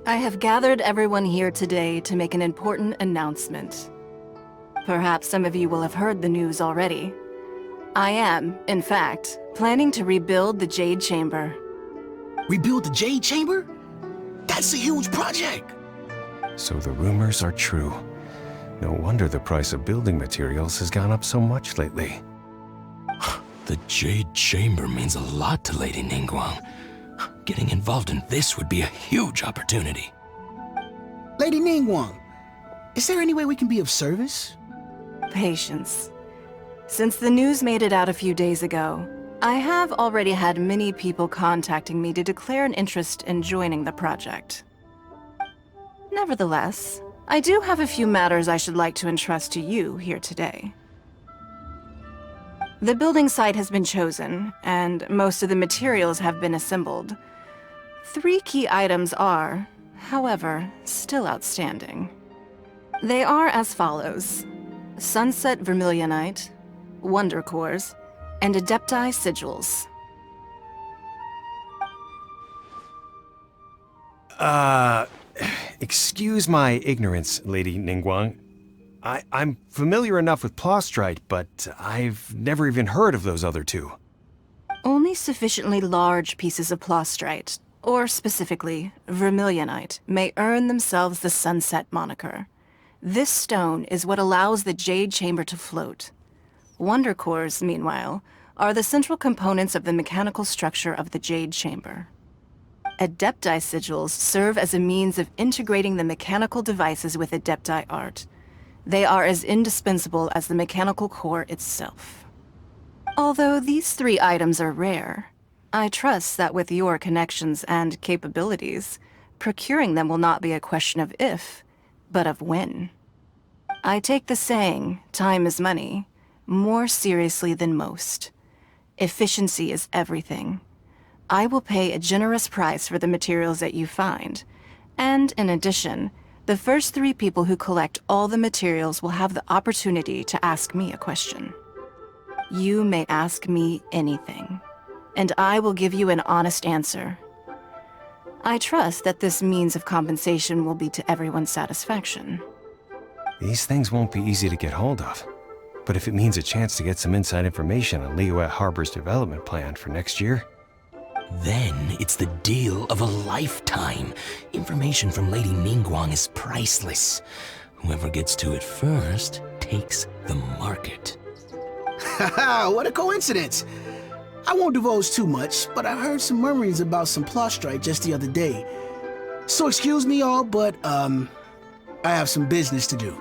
I have gathered everyone here today to make an important announcement. Perhaps some of you will have heard the news already. I am, in fact, planning to rebuild the Jade Chamber. Rebuild the Jade Chamber? That's a huge project! So the rumors are true. No wonder the price of building materials has gone up so much lately. The Jade Chamber means a lot to Lady Ningguang. Getting involved in this would be a huge opportunity. Lady Ningguang, is there any way we can be of service? Patience. Since the news made it out a few days ago, I have already had many people contacting me to declare an interest in joining the project. Nevertheless, I do have a few matters I should like to entrust to you here today. The building site has been chosen, and most of the materials have been assembled. 3 key items are, however, still outstanding. They are as follows: Sunset Vermilionite, Wonder Cores, and Adepti Sigils. Excuse my ignorance, Lady Ningguang. I'm familiar enough with Plostrite, but I've never even heard of those other 2. Only sufficiently large pieces of Plostrite, or specifically Vermilionite, may earn themselves the Sunset moniker. This stone is what allows the Jade Chamber to float. Wonder Cores, meanwhile, are the central components of the mechanical structure of the Jade Chamber. Adepti Sigils serve as a means of integrating the mechanical devices with Adepti art. They are as indispensable as the mechanical core itself. Although these 3 items are rare, I trust that with your connections and capabilities, procuring them will not be a question of if, but of when. I take the saying, time is money, more seriously than most. Efficiency is everything. I will pay a generous price for the materials that you find, and in addition, the first 3 people who collect all the materials will have the opportunity to ask me a question. You may ask me anything, and I will give you an honest answer. I trust that this means of compensation will be to everyone's satisfaction. These things won't be easy to get hold of. But if it means a chance to get some inside information on Liyuet Harbor's development plan for next year... Then it's the deal of a lifetime. Information from Lady Ningguang is priceless. Whoever gets to it first takes the market. Haha, what a coincidence! I won't divulge too much, but I heard some murmurings about some Plostrite just the other day. So excuse me all, but, I have some business to do.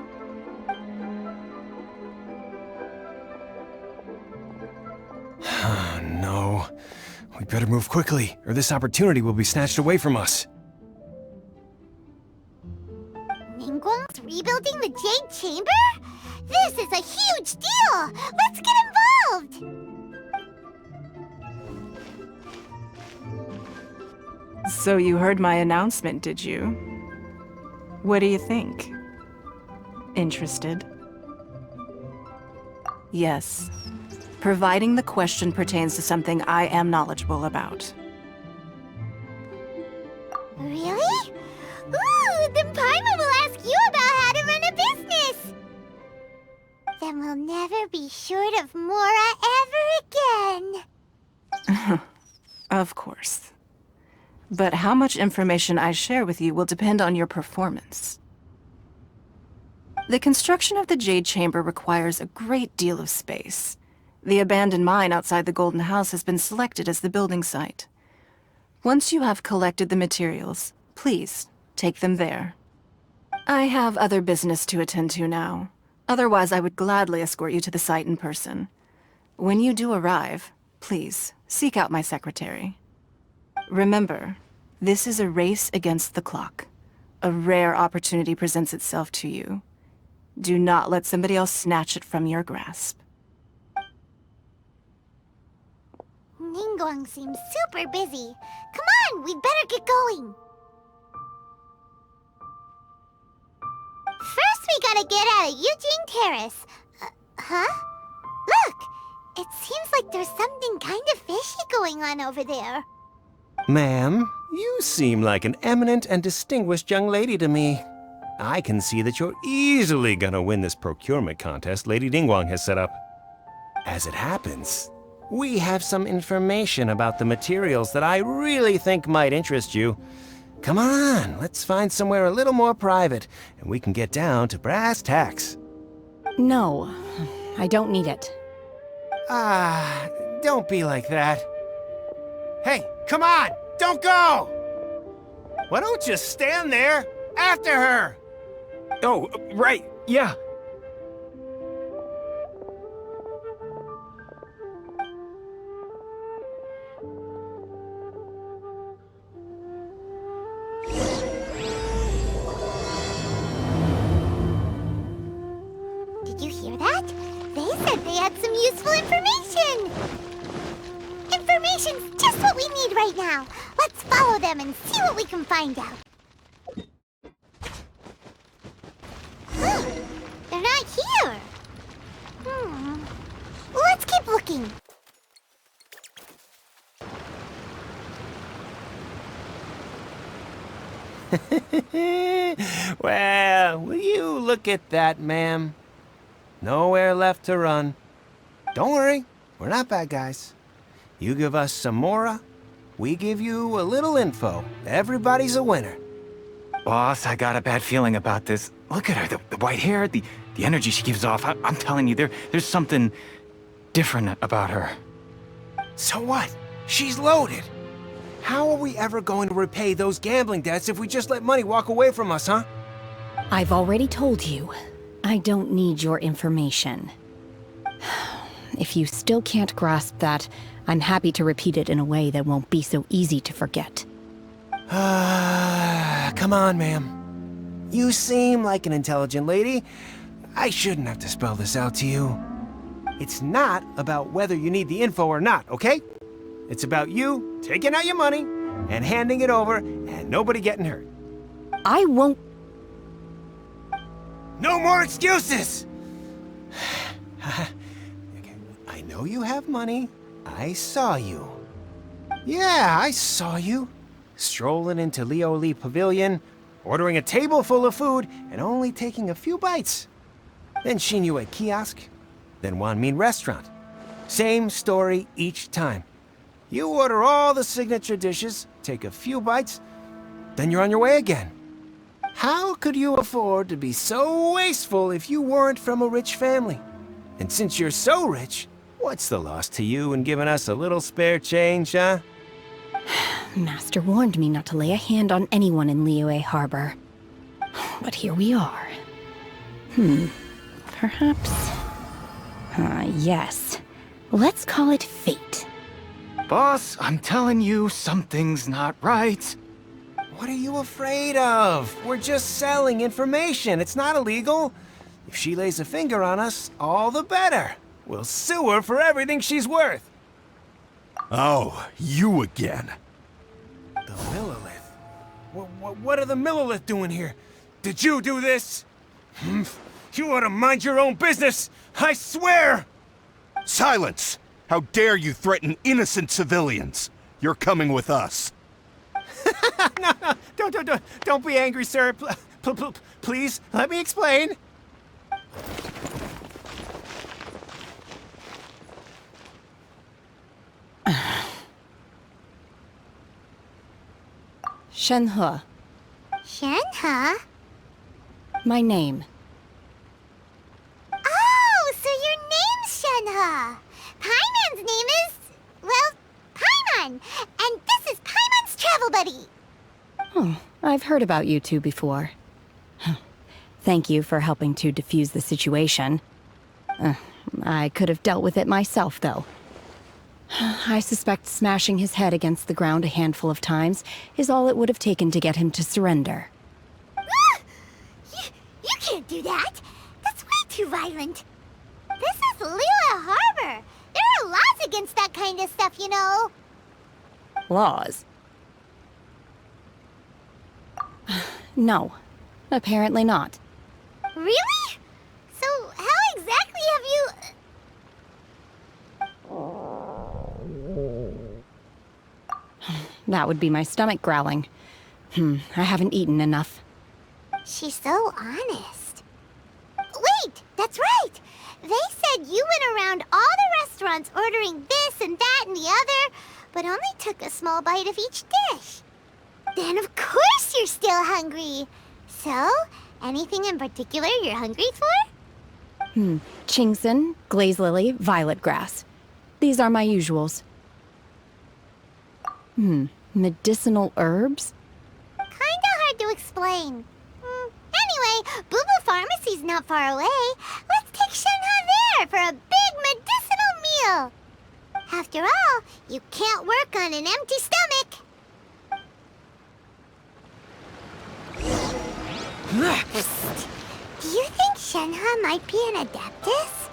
No. We better move quickly, or this opportunity will be snatched away from us. Ningguang's rebuilding the Jade Chamber? This is a huge deal! Let's get involved! So you heard my announcement, did you? What do you think? Interested? Yes. Providing the question pertains to something I am knowledgeable about. Really? Ooh, then Paimon will ask you about how to run a business! Then we'll never be short of Mora ever again! Of course. But how much information I share with you will depend on your performance. The construction of the Jade Chamber requires a great deal of space. The abandoned mine outside the Golden House has been selected as the building site. Once you have collected the materials, please take them there. I have other business to attend to now. Otherwise, I would gladly escort you to the site in person. When you do arrive, please seek out my secretary. Remember, this is a race against the clock. A rare opportunity presents itself to you. Do not let somebody else snatch it from your grasp. Ningguang seems super busy. Come on, we'd better get going. First, we gotta get out of Eugene Terrace. Huh? Look! It seems like there's something kind of fishy going on over there. Ma'am, you seem like an eminent and distinguished young lady to me. I can see that you're easily gonna win this procurement contest Lady Ningguang has set up. As it happens, we have some information about the materials that I really think might interest you. Come on, let's find somewhere a little more private, and we can get down to brass tacks. No, I don't need it. Ah, don't be like that. Hey, come on, don't go! Why don't you stand there after her? Oh, right, yeah. Did you hear that? They said they had some useful information! Information's just what we need right now. Let's follow them and see what we can find out. Huh, they're not here. Let's keep looking. Well, will you look at that, ma'am? Nowhere left to run. Don't worry, we're not bad guys. You give us some mora, we give you a little info. Everybody's a winner. Boss, I got a bad feeling about this. Look at her, the white hair, the energy she gives off. I'm telling you, there's something different about her. So what? She's loaded. How are we ever going to repay those gambling debts if we just let money walk away from us, huh? I've already told you, I don't need your information. If you still can't grasp that, I'm happy to repeat it in a way that won't be so easy to forget. Come on, ma'am. You seem like an intelligent lady. I shouldn't have to spell this out to you. It's not about whether you need the info or not, okay? It's about you taking out your money and handing it over and nobody getting hurt. I won't. No more excuses! I know you have money. I saw you. Yeah, I saw you. Strolling into Leo Lee Pavilion, ordering a table full of food, and only taking a few bites. Then Shenhe kiosk, then Wanmin restaurant. Same story each time. You order all the signature dishes, take a few bites, then you're on your way again. How could you afford to be so wasteful if you weren't from a rich family? And since you're so rich, what's the loss to you in giving us a little spare change, huh? Master warned me not to lay a hand on anyone in Liyue Harbor. But here we are. Perhaps... yes. Let's call it fate. Boss, I'm telling you, something's not right. What are you afraid of? We're just selling information. It's not illegal. If she lays a finger on us, all the better. We'll sue her for everything she's worth. Oh, you again. The Millilith? What are the Millilith doing here? Did you do this? You ought to mind your own business! I swear! Silence! How dare you threaten innocent civilians? You're coming with us. No, don't be angry, sir. Please, let me explain. Shenhe, Shenhe? my name. Oh, so your name's Shenhe. Paimon's name is, well, Paimon. And this is Paimon's travel buddy. Oh, I've heard about you two before. Thank you for helping to defuse the situation. I could have dealt with it myself, though. I suspect smashing his head against the ground a handful of times is all it would have taken to get him to surrender. You can't do that. That's way too violent. This is Liyue Harbor. There are laws against that kind of stuff, you know. Laws? No, apparently not. Really? So how exactly have you... that would be my stomach growling. I haven't eaten enough. She's so honest. Wait, that's right! They said you went around all the restaurants ordering this and that and the other, but only took a small bite of each dish. Then of course you're still hungry. So, anything in particular you're hungry for? Chingson, glaze lily, violet grass. These are my usuals. Medicinal herbs? Kinda hard to explain. Anyway, Booba Pharmacy's not far away. Let's take Shenhe there for a big medicinal meal. After all, you can't work on an empty stomach. Do you think Shenhe might be an Adeptus?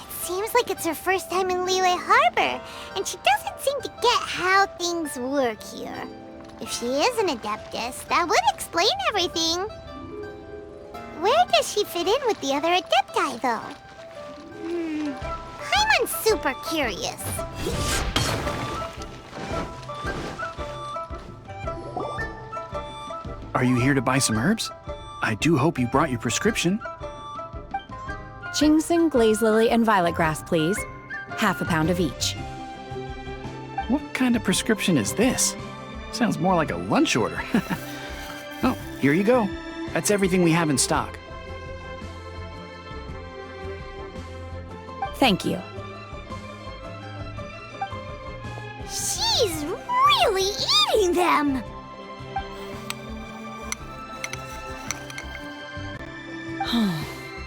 It seems like it's her first time in Liyue Harbor, and she doesn't seem to get how things work here. If she is an Adeptus, that would explain everything. Where does she fit in with the other Adepti, though? Paimon's super curious. Are you here to buy some herbs? I do hope you brought your prescription. Chingson, glaze lily, and violet grass, please. Half a pound of each. What kind of prescription is this? Sounds more like a lunch order. Oh, here you go. That's everything we have in stock. Thank you. She's really eating them!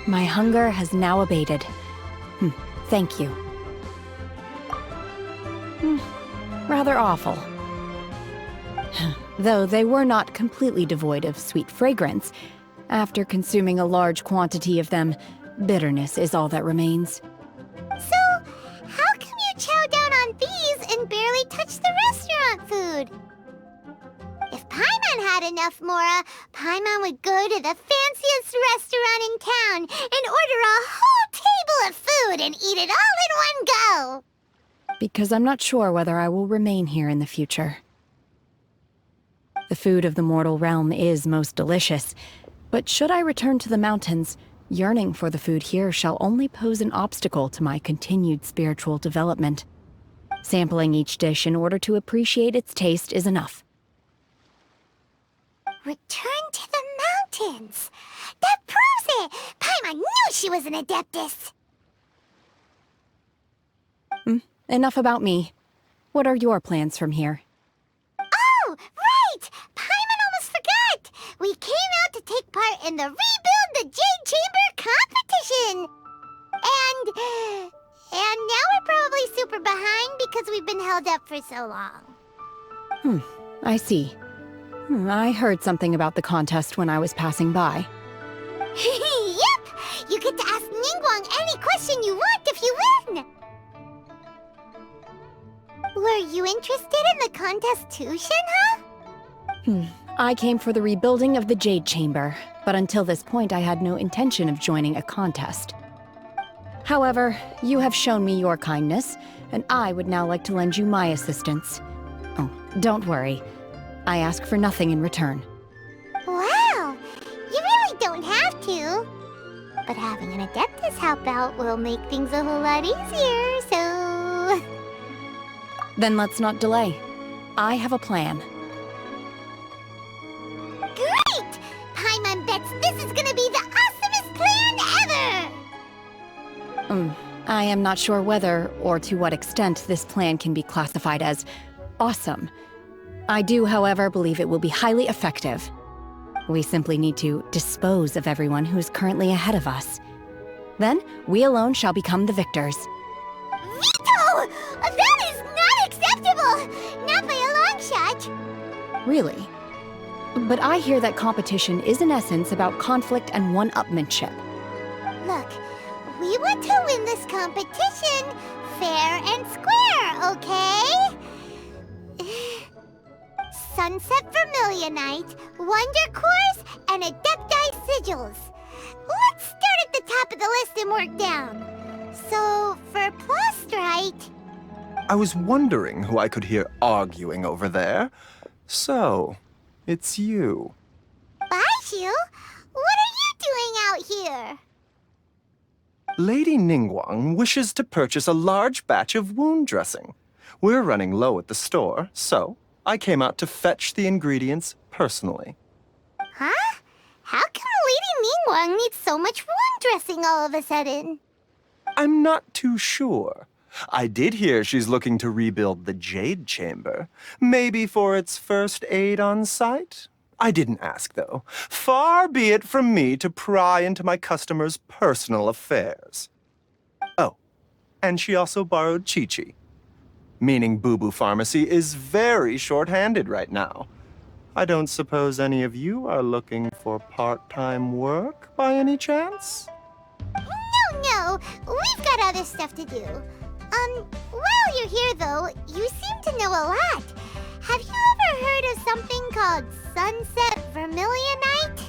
My hunger has now abated. Thank you. Rather awful. Though they were not completely devoid of sweet fragrance, after consuming a large quantity of them, bitterness is all that remains. So, how come you chow down on these and barely touch the restaurant food? If Paimon had enough Mora, Paimon would go to the fanciest restaurant in town and order a whole table of food and eat it all in one go! Because I'm not sure whether I will remain here in the future. The food of the mortal realm is most delicious, but should I return to the mountains, yearning for the food here shall only pose an obstacle to my continued spiritual development. Sampling each dish in order to appreciate its taste is enough. Return to the mountains! That proves it! Paimon knew she was an Adeptus! Enough about me. What are your plans from here? Oh, right! Paimon almost forgot! We came out to take part in the Rebuild the Jade Chamber competition! And now we're probably super behind because we've been held up for so long. I see. I heard something about the contest when I was passing by. Yep! You get to ask Ningguang any question you want if you win! Were you interested in the contest too, Shenhe? I came for the rebuilding of the Jade Chamber, but until this point I had no intention of joining a contest. However, you have shown me your kindness, and I would now like to lend you my assistance. Oh, don't worry. I ask for nothing in return. Wow! You really don't have to. But having an Adeptus help out will make things a whole lot easier, so... Then let's not delay. I have a plan. Great! Paimon bets this is gonna be the awesomest plan ever! I am not sure whether or to what extent this plan can be classified as awesome. I do, however, believe it will be highly effective. We simply need to dispose of everyone who is currently ahead of us. Then, we alone shall become the victors. Veto! That is not acceptable! Not by a long shot! Really? But I hear that competition is in essence about conflict and one-upmanship. Look, we want to win this competition fair and square, okay? Sunset Vermilionite, Wonder Cores, and Adepti Sigils. Let's start at the top of the list and work down. So, for Plustrite... I was wondering who I could hear arguing over there. So, it's you. Baiju? What are you doing out here? Lady Ningguang wishes to purchase a large batch of wound dressing. We're running low at the store, so I came out to fetch the ingredients personally. Huh? How come Lady Ningguang needs so much wound dressing all of a sudden? I'm not too sure. I did hear she's looking to rebuild the Jade Chamber. Maybe for its first aid on site? I didn't ask, though. Far be it from me to pry into my customers' personal affairs. Oh, and she also borrowed Chi-Chi. Meaning Boo Boo Pharmacy is very short-handed right now. I don't suppose any of you are looking for part-time work by any chance? No, we've got other stuff to do. While you're here though, you seem to know a lot. Have you ever heard of something called Sunset Vermilionite?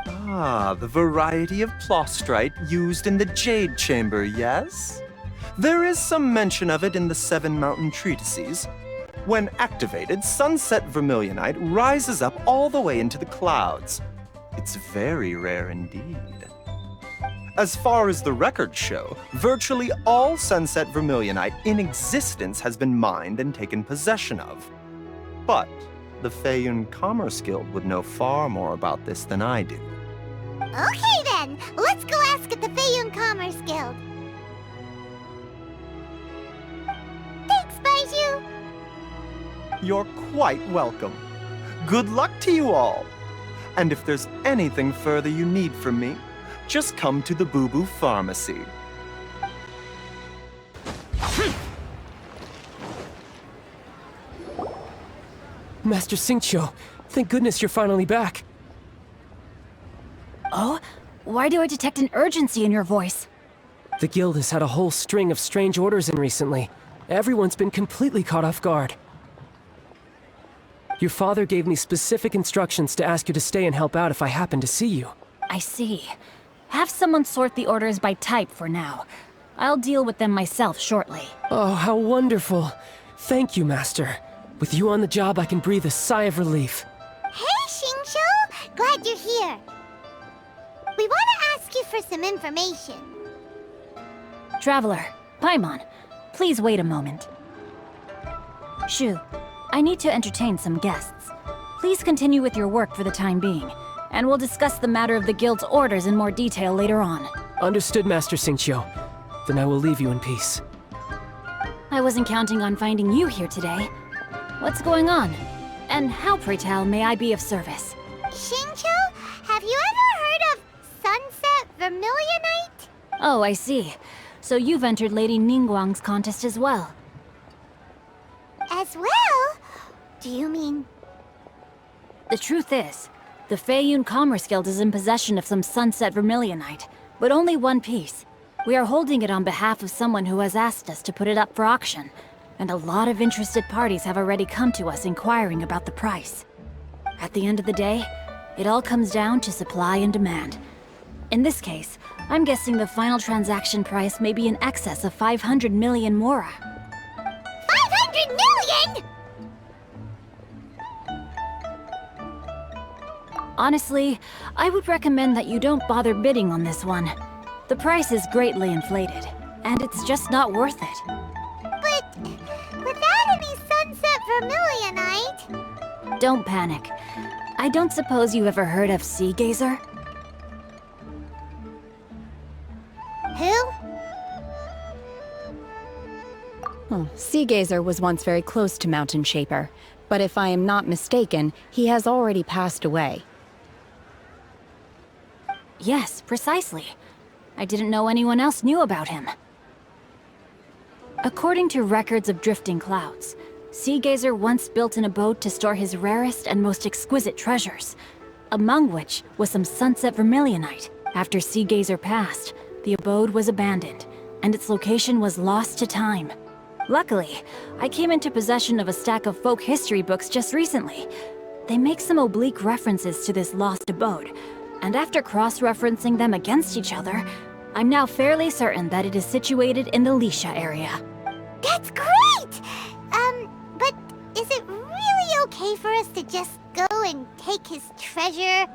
Ah, the variety of plostrite used in the Jade Chamber, yes? There is some mention of it in the Seven Mountain Treatises. When activated, Sunset Vermilionite rises up all the way into the clouds. It's very rare indeed. As far as the records show, virtually all Sunset Vermilionite in existence has been mined and taken possession of. But the Feiyun Commerce Guild would know far more about this than I do. Okay then, let's go ask at the Feiyun Commerce Guild. Thanks, Baiju. You're quite welcome. Good luck to you all. And if there's anything further you need from me, just come to the Boo Boo Pharmacy. Master Xingqiu, thank goodness you're finally back. Oh? Why do I detect an urgency in your voice? The guild has had a whole string of strange orders in recently. Everyone's been completely caught off guard. Your father gave me specific instructions to ask you to stay and help out if I happen to see you. I see. Have someone sort the orders by type for now. I'll deal with them myself shortly. Oh, how wonderful. Thank you, Master. With you on the job, I can breathe a sigh of relief. Hey, Xingqiu! Glad you're here. We want to ask you for some information. Traveler, Paimon, please wait a moment. Shu, I need to entertain some guests. Please continue with your work for the time being, and we'll discuss the matter of the guild's orders in more detail later on. Understood, Master Xingqiu. Then I will leave you in peace. I wasn't counting on finding you here today. What's going on? And how, pray tell, may I be of service? Xingqiu, have you ever heard of Sunset Vermilionite? Oh, I see. So you've entered Lady Ningguang's contest as well. As well? Do you mean... The truth is, the Feiyun Commerce Guild is in possession of some Sunset Vermilionite, but only one piece. We are holding it on behalf of someone who has asked us to put it up for auction, and a lot of interested parties have already come to us inquiring about the price. At the end of the day, it all comes down to supply and demand. In this case, I'm guessing the final transaction price may be in excess of 500 million mora. 500 million?! Honestly, I would recommend that you don't bother bidding on this one. The price is greatly inflated, and it's just not worth it. But without any Sunset Vermilionite... Don't panic. I don't suppose you ever heard of Sea Gazer? Who? Sea Gazer was once very close to Mountain Shaper, but if I am not mistaken, he has already passed away. Yes, precisely. I didn't know anyone else knew about him. According to records of drifting clouds, Sea Gazer once built an abode to store his rarest and most exquisite treasures, among which was some Sunset Vermilionite. After Sea Gazer passed, the abode was abandoned, and its location was lost to time. Luckily, I came into possession of a stack of folk history books just recently. They make some oblique references to this lost abode, and after cross-referencing them against each other, I'm now fairly certain that it is situated in the Lisha area. That's great! But is it really okay for us to just go and take his treasure?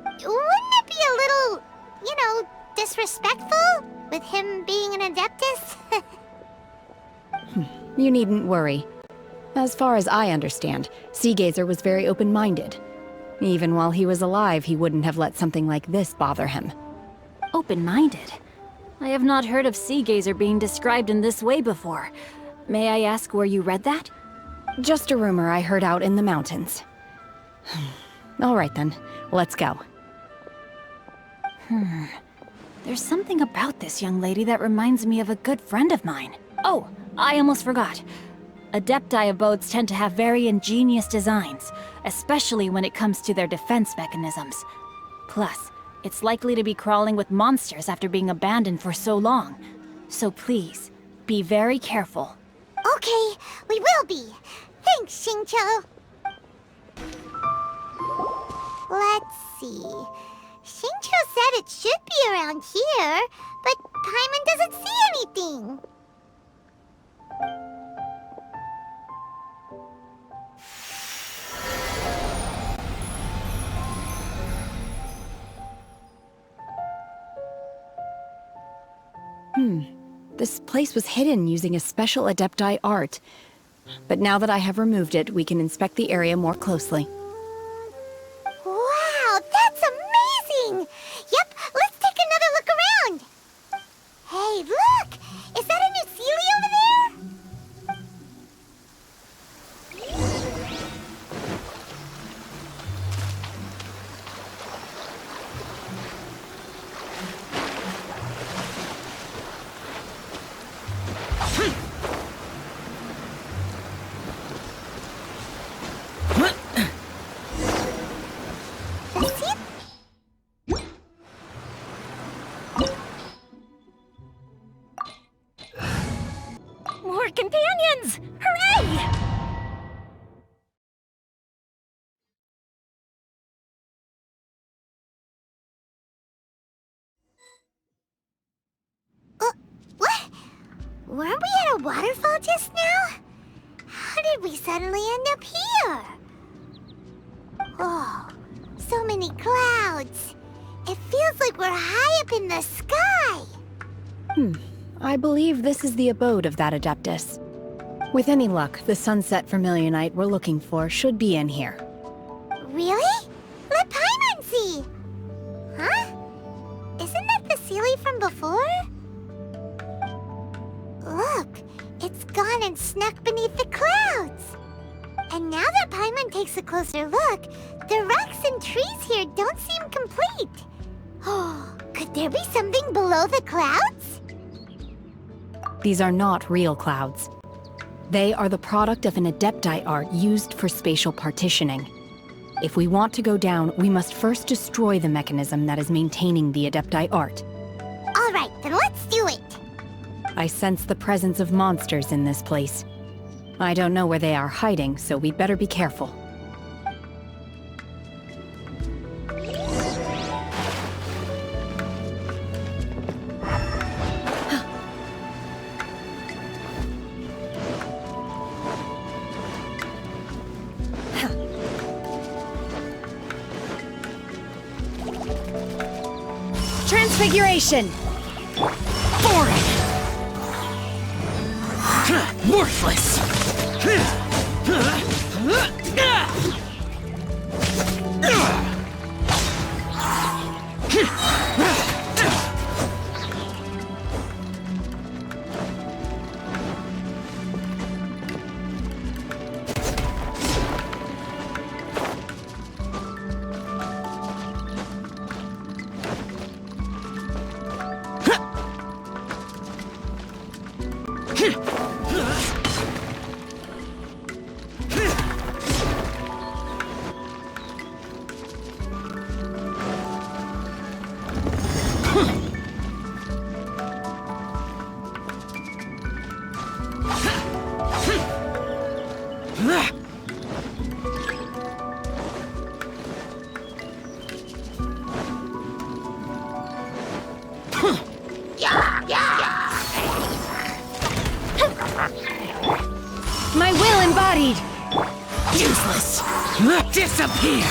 Wouldn't it be a little, disrespectful with him being an Adeptus? You needn't worry. As far as I understand, Seagazer was very open-minded. Even while he was alive, he wouldn't have let something like this bother him. Open-minded? I have not heard of Seagazer being described in this way before. May I ask where you read that? Just a rumor I heard out in the mountains. All right then, let's go. There's something about this young lady that reminds me of a good friend of mine. Oh, I almost forgot. Adepti abodes tend to have very ingenious designs, especially when it comes to their defense mechanisms. Plus, it's likely to be crawling with monsters after being abandoned for so long. So please, be very careful. Okay, we will be. Thanks, Xingqiu. Let's see. Xingqiu said it should be around here, but Paimon doesn't see anything. This place was hidden using a special Adepti art. But now that I have removed it, we can inspect the area more closely. Wow, that's amazing! Yep, let's take another look around. Hey, look! Is that a new Sealy over there? More companions! Hooray! What? Weren't we at a waterfall just now? How did we suddenly end up here? Oh, so many clouds. It feels like we're high up in the sky. I believe this is the abode of that Adeptus. With any luck, the Sunset Vermilionite we're looking for should be in here. Really? Let Paimon see. Huh? Isn't that the Sealy from before? Look, it's gone and snuck beneath the clouds. And now that Paimon takes a closer look, the rocks and trees here don't seem complete. Oh, could there be something below the clouds? These are not real clouds. They are the product of an Adepti art used for spatial partitioning. If we want to go down, we must first destroy the mechanism that is maintaining the Adepti art. All right, then let's do it. I sense the presence of monsters in this place. I don't know where they are hiding, so we'd better be careful. Transfiguration! Foreign! Worthless! embodied! Useless! Disappear!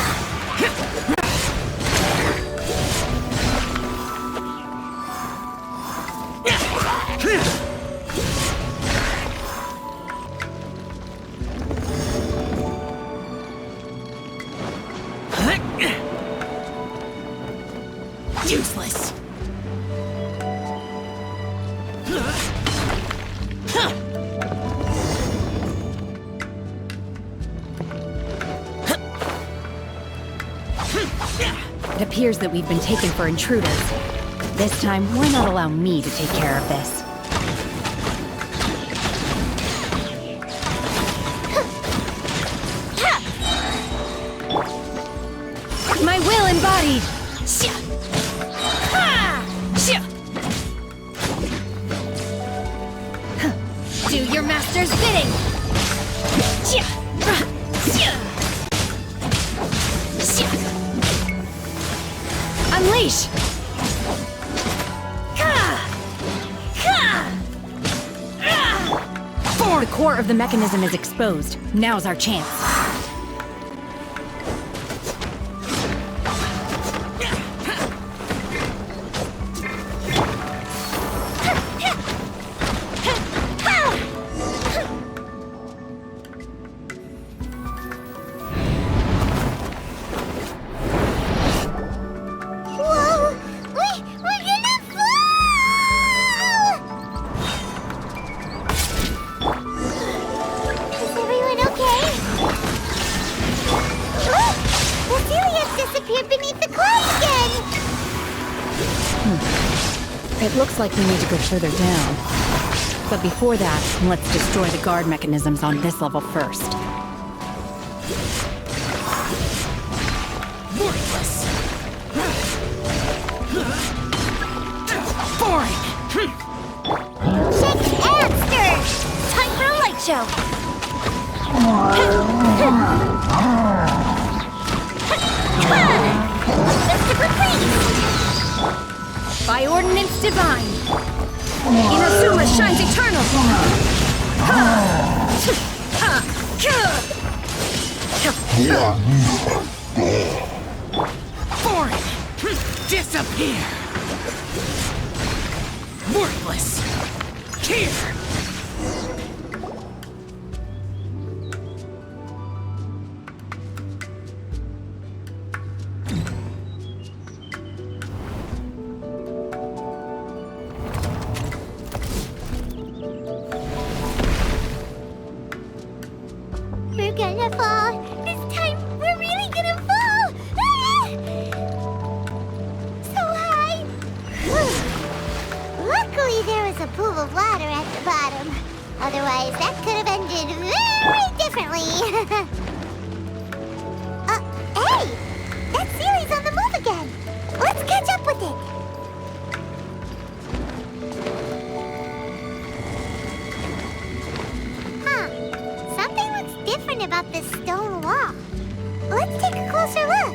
Useless! It appears that we've been taken for intruders. This time, why not allow me to take care of this? My will embodied! Do your master's bidding! Unleash! The core of the mechanism is exposed. Now's our chance. It looks like we need to go further down. But before that, let's destroy the guard mechanisms on this level first. Worthless! Boring! Shake and stir! Time for a light show! Mystic Reprieve! By ordinance divine, Inazuma shines eternal! Boring! Disappear! Worthless! Here! We're gonna fall! This time, we're really gonna fall! Ah! So high! Luckily, there was a pool of water at the bottom. Otherwise, that could have ended very differently. Hey! That Sealy's on the move again! Let's catch up with it! Something looks different about this stone wall. Let's take a closer look.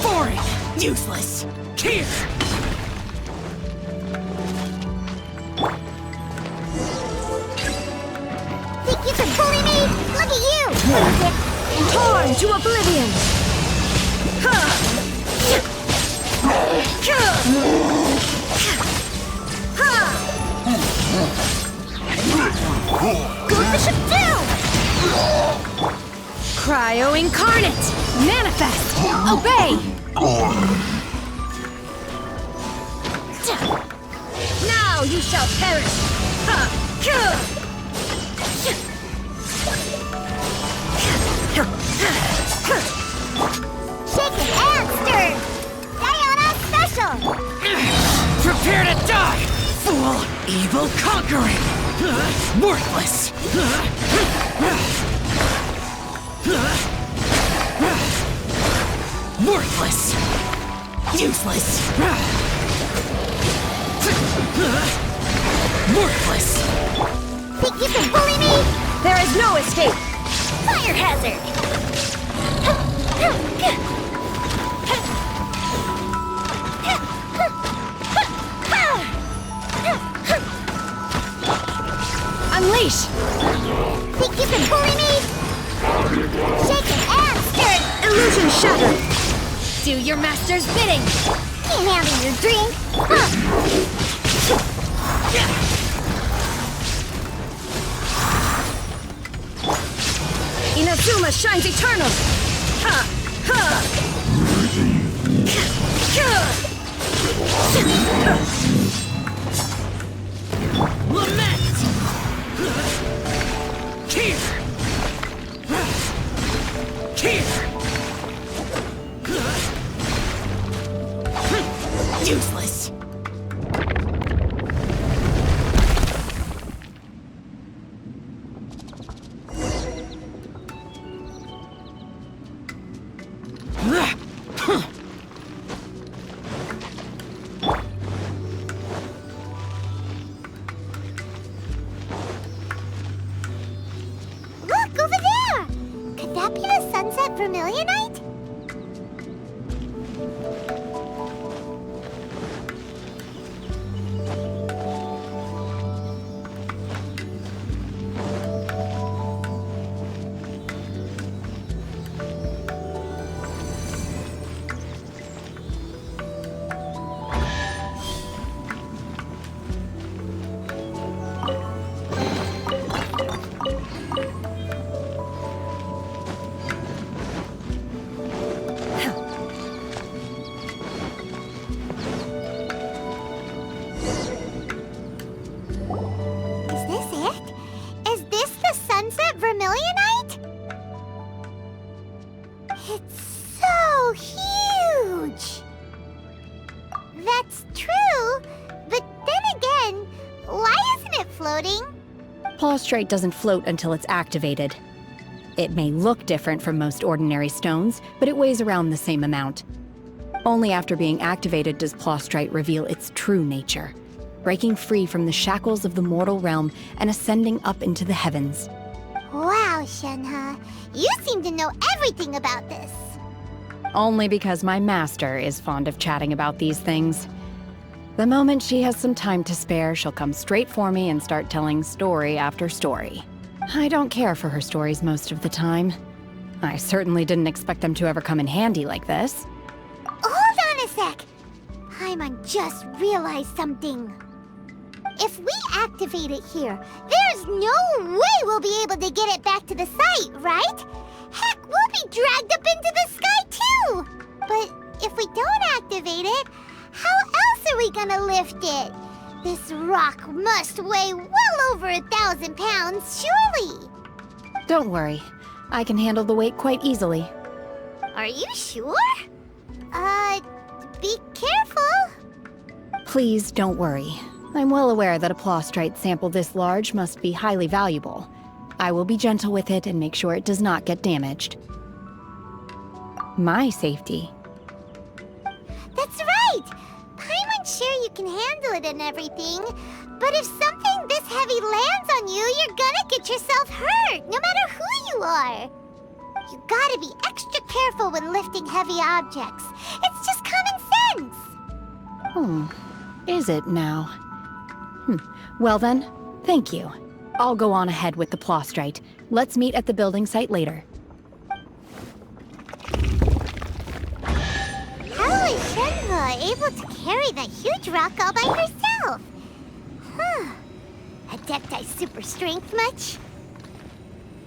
Boring! Useless! Here! Think you can bully me? Look at you! Torn to oblivion! Go Bishop down! Cryo incarnate! Manifest! Obey! Now you shall perish! Shaken and stirred! Diana special! Prepare to die! Fool! Evil conquering! Worthless! Worthless! Useless! Worthless! Think you can bully me? There is no escape! Fire hazard! Unleash! Think you can bully me? Shaken and stirred! Illusion shattered! Do your master's bidding! Can't handle your drink! Huh. Inazuma shines eternal! Ha! Ha! Lament! Tear! Tear! Useless! Look, over there! Could that be the Sunset Vermilionite? Is this it? Is this the Sunset Vermilionite? It's so huge! That's true, but then again, why isn't it floating? Plaustrite doesn't float until it's activated. It may look different from most ordinary stones, but it weighs around the same amount. Only after being activated does Plaustrite reveal its true nature, breaking free from the shackles of the mortal realm and ascending up into the heavens. Wow, Shenhe, you seem to know everything about this. Only because my master is fond of chatting about these things. The moment she has some time to spare, she'll come straight for me and start telling story after story. I don't care for her stories most of the time. I certainly didn't expect them to ever come in handy like this. Hold on a sec. Paimon just realized something. If we activate it here, there's no way we'll be able to get it back to the site, right? Heck, we'll be dragged up into the sky too! But if we don't activate it, how else are we gonna lift it? This rock must weigh well over 1,000 pounds, surely! Don't worry. I can handle the weight quite easily. Are you sure? Be careful! Please don't worry. I'm well aware that a Plaustrite sample this large must be highly valuable. I will be gentle with it and make sure it does not get damaged. My safety. That's right! Paimon's sure you can handle it and everything, but if something this heavy lands on you, you're gonna get yourself hurt, no matter who you are. You gotta be extra careful when lifting heavy objects. It's just common sense! Is it now? Well then, thank you. I'll go on ahead with the Plaustrite. Let's meet at the building site later. How is Shenhe able to carry that huge rock all by herself? Adepti super strength much?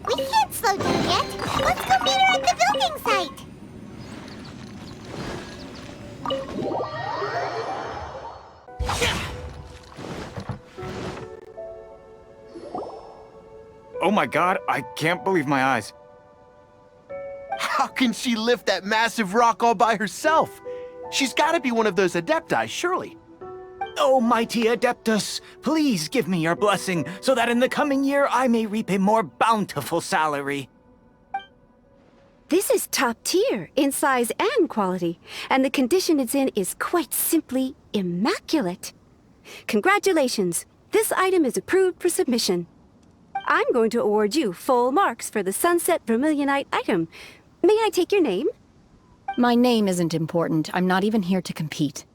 We can't slow down yet. Let's go meet her at the building site. Oh my god, I can't believe my eyes. How can she lift that massive rock all by herself? She's gotta be one of those Adepti, surely. O mighty Adeptus, please give me your blessing so that in the coming year I may reap a more bountiful salary. This is top tier in size and quality, and the condition it's in is quite simply immaculate. Congratulations! This item is approved for submission. I'm going to award you full marks for the Sunset Vermilionite item. May I take your name? My name isn't important. I'm not even here to compete.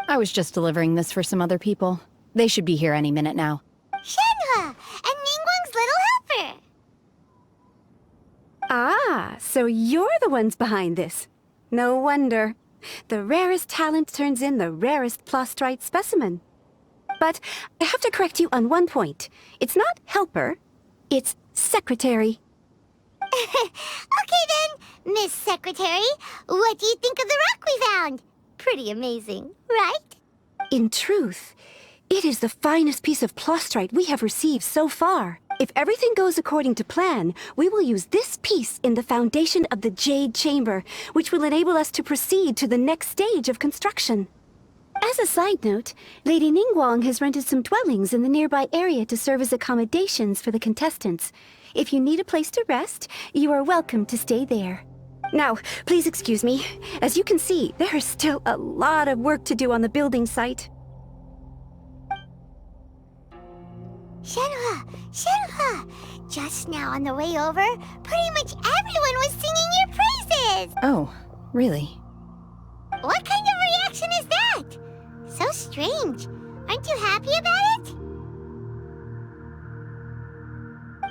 I was just delivering this for some other people. They should be here any minute now. Shenhe! And Ningguang's little helper! Ah, so you're the ones behind this. No wonder. The rarest talent turns in the rarest Plostrite specimen. But I have to correct you on one point. It's not helper, it's secretary. Okay then, Miss Secretary, what do you think of the rock we found? Pretty amazing, right? In truth, it is the finest piece of Plostrite we have received so far. If everything goes according to plan, we will use this piece in the foundation of the Jade Chamber, which will enable us to proceed to the next stage of construction. As a side note, Lady Ningguang has rented some dwellings in the nearby area to serve as accommodations for the contestants. If you need a place to rest, you are welcome to stay there. Now, please excuse me. As you can see, there is still a lot of work to do on the building site. Shenhe! Shenhe! Just now on the way over, pretty much everyone was singing your praises! Oh, really? What kind of reaction is that? So strange. Aren't you happy about it?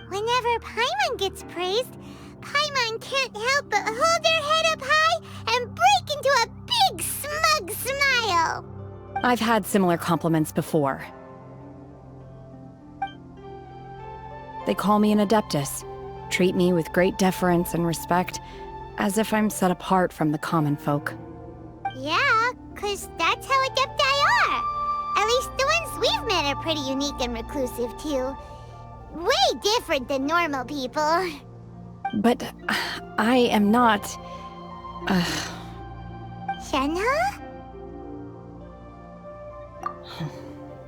Whenever Paimon gets praised, Paimon can't help but hold their head up high and break into a big smug smile. I've had similar compliments before. They call me an Adeptus, treat me with great deference and respect, as if I'm set apart from the common folk. Yeah, 'cause that's how Adepti are. At least the ones we've met are pretty unique and reclusive, too. Way different than normal people. But I am not... Shenhe?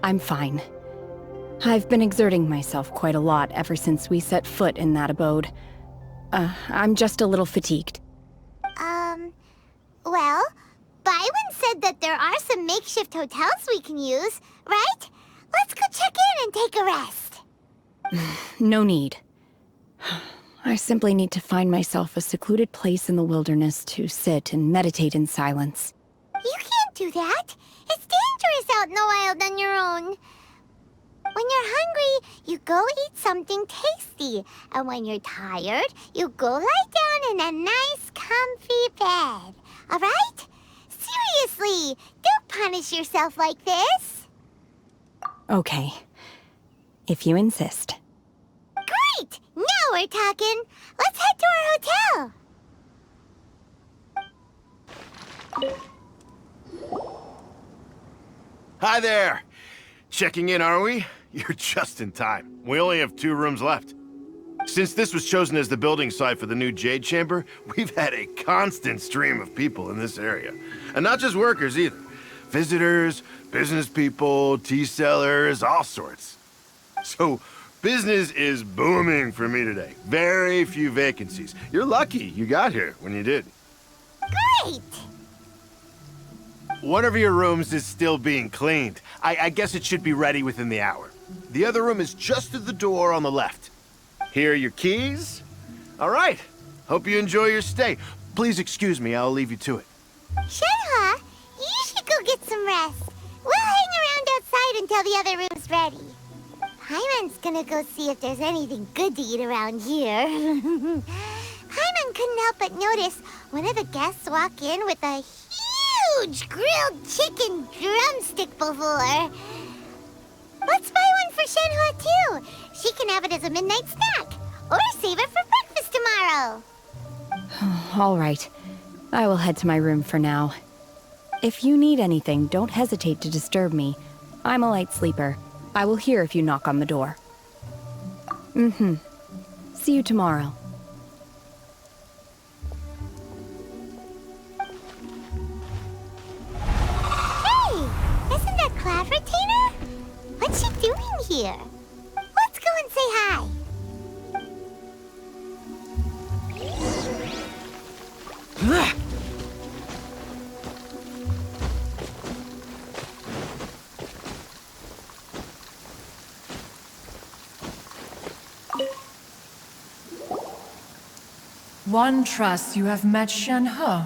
I'm fine. I've been exerting myself quite a lot ever since we set foot in that abode. I'm just a little fatigued. Well, Byron said that there are some makeshift hotels we can use, right? Let's go check in and take a rest. No need. I simply need to find myself a secluded place in the wilderness to sit and meditate in silence. You can't do that. It's dangerous out in the wild on your own. When you're hungry, you go eat something tasty. And when you're tired, you go lie down in a nice, comfy bed. All right? Seriously, don't punish yourself like this. Okay. If you insist. Great! Now we're talking. Let's head to our hotel. Hi there! Checking in, are we? You're just in time. We only have 2 rooms left. Since this was chosen as the building site for the new Jade Chamber, we've had a constant stream of people in this area. And not just workers either. Visitors, business people, tea sellers, all sorts. So, business is booming for me today. Very few vacancies. You're lucky you got here when you did. Great! One of your rooms is still being cleaned. I guess it should be ready within the hour. The other room is just at the door on the left. Here are your keys. All right. Hope you enjoy your stay. Please excuse me, I'll leave you to it. Shenhe, you should go get some rest. We'll hang around outside until the other room's ready. Paimon's gonna go see if there's anything good to eat around here. Paimon couldn't help but notice one of the guests walk in with a huge grilled chicken drumstick before. Let's buy one for Shenhe too. She can have it as a midnight snack. Or save it for breakfast tomorrow. All right. I will head to my room for now. If you need anything, don't hesitate to disturb me. I'm a light sleeper. I will hear if you knock on the door. See you tomorrow. Hey! here. Let's go and say hi. One trusts you have met Shenhe.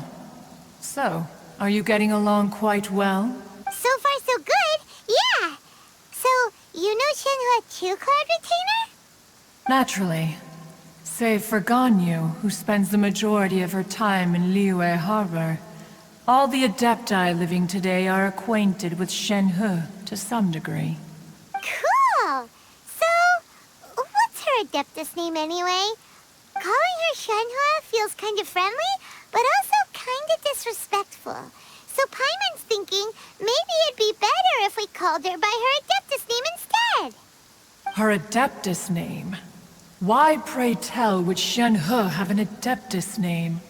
So, are you getting along quite well? So far, so good. Yeah. So, you know Shenhe too, Cloud Retainer? Naturally. Save for Ganyu, who spends the majority of her time in Liyue Harbor. All the Adepti living today are acquainted with Shenhe to some degree. Cool! So, what's her Adeptus name anyway? Calling her Shenhe feels kind of friendly, but also kind of disrespectful. So Paimon's thinking maybe it'd be better if we called her by her Adeptus name instead. Her Adeptus name? Why, pray tell, would Shenhe have an Adeptus name?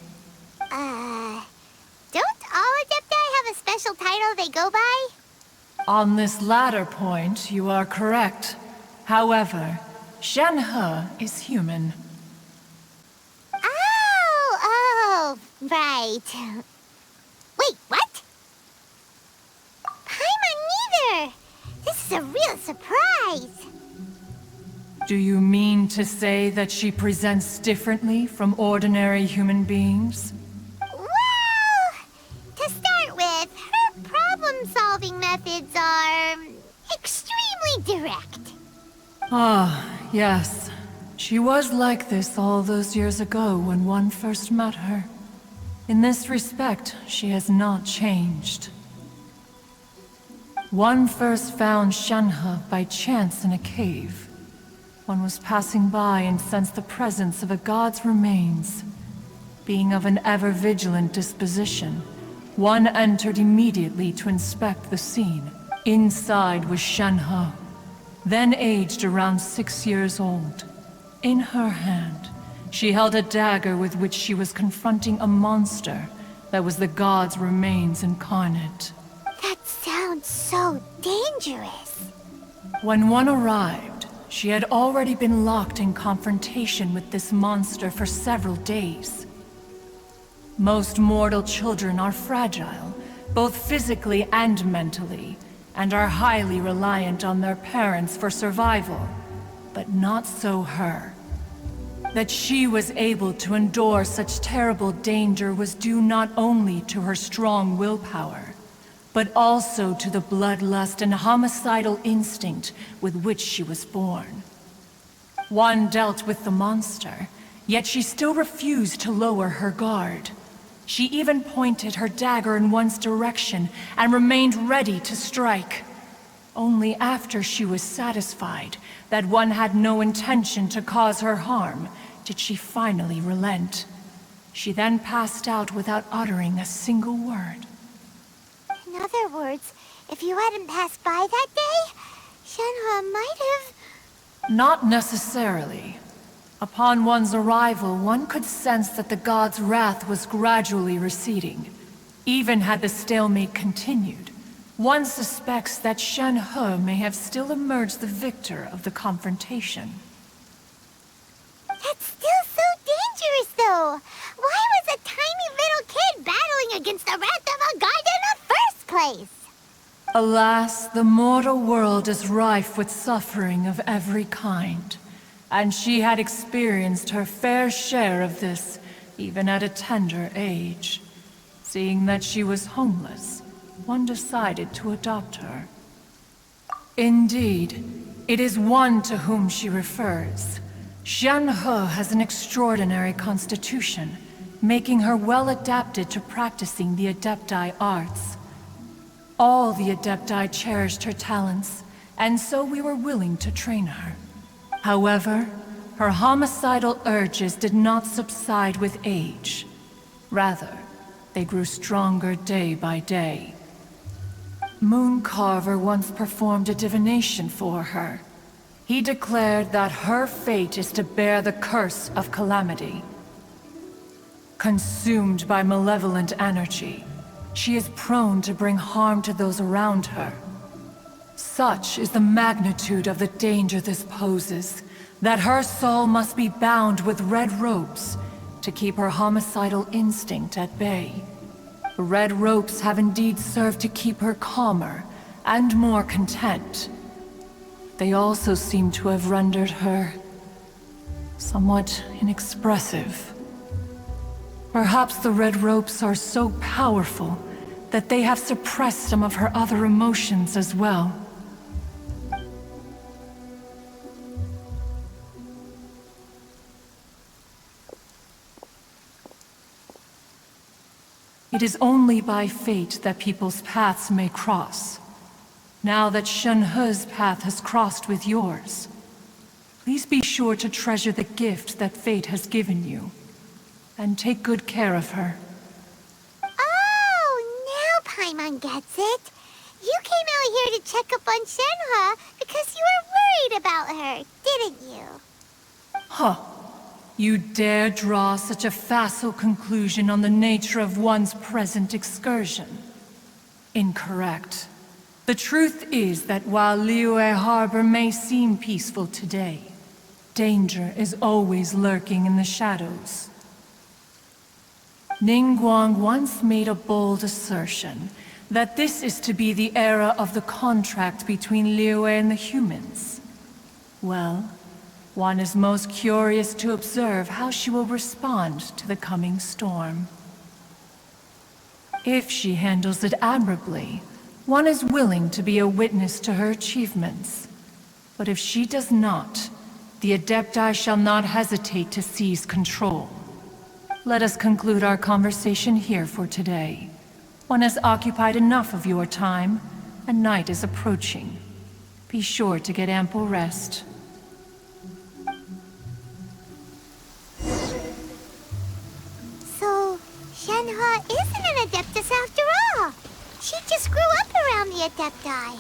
Don't all Adepti have a special title they go by? On this latter point, you are correct. However, Shenhe is human. Oh, right. Wait, what? Paimon neither! This is a real surprise! Do you mean to say that she presents differently from ordinary human beings? Well, to start with, her problem-solving methods are extremely direct. Ah, yes. She was like this all those years ago when one first met her. In this respect, she has not changed. One first found Shenhe by chance in a cave. One was passing by and sensed the presence of a god's remains. Being of an ever-vigilant disposition, one entered immediately to inspect the scene. Inside was Shenhe, then aged around 6 years old. In her hand, she held a dagger with which she was confronting a monster that was the god's remains incarnate. That sounds so dangerous. When one arrived, she had already been locked in confrontation with this monster for several days. Most mortal children are fragile, both physically and mentally, and are highly reliant on their parents for survival. But not so her. That she was able to endure such terrible danger was due not only to her strong willpower, but also to the bloodlust and homicidal instinct with which she was born. One dealt with the monster, yet she still refused to lower her guard. She even pointed her dagger in one's direction and remained ready to strike. Only after she was satisfied that one had no intention to cause her harm did she finally relent. She then passed out without uttering a single word. In other words, if you hadn't passed by that day, Shenhe might have... Not necessarily. Upon one's arrival, one could sense that the god's wrath was gradually receding. Even had the stalemate continued, one suspects that Shenhe may have still emerged the victor of the confrontation. That's still so dangerous, though! Why was a tiny little kid battling against the wrath of a god in the first place? Alas, the mortal world is rife with suffering of every kind. And she had experienced her fair share of this, even at a tender age. Seeing that she was homeless, one decided to adopt her. Indeed, it is one to whom she refers. Shenhe has an extraordinary constitution, making her well adapted to practicing the Adepti arts. All the Adepti cherished her talents, and so we were willing to train her. However, her homicidal urges did not subside with age. Rather, they grew stronger day by day. Mooncarver once performed a divination for her. He declared that her fate is to bear the curse of calamity. Consumed by malevolent energy, she is prone to bring harm to those around her. Such is the magnitude of the danger this poses, that her soul must be bound with red ropes to keep her homicidal instinct at bay. The red ropes have indeed served to keep her calmer and more content. They also seem to have rendered her somewhat inexpressive. Perhaps the red ropes are so powerful that they have suppressed some of her other emotions as well. It is only by fate that people's paths may cross. Now that Shenhe's path has crossed with yours, please be sure to treasure the gift that fate has given you, and take good care of her. Oh, now Paimon gets it. You came out here to check up on Shenhe because you were worried about her, didn't you? Huh. You dare draw such a facile conclusion on the nature of one's present excursion? Incorrect. The truth is that while Liyue Harbor may seem peaceful today, danger is always lurking in the shadows. Ningguang once made a bold assertion that this is to be the era of the contract between Liyue and the humans. Well, one is most curious to observe how she will respond to the coming storm. If she handles it admirably, one is willing to be a witness to her achievements. But if she does not, the Adepti shall not hesitate to seize control. Let us conclude our conversation here for today. One has occupied enough of your time, and night is approaching. Be sure to get ample rest. So, Shenhe isn't an Adeptus after all. She just grew up around the Adepti.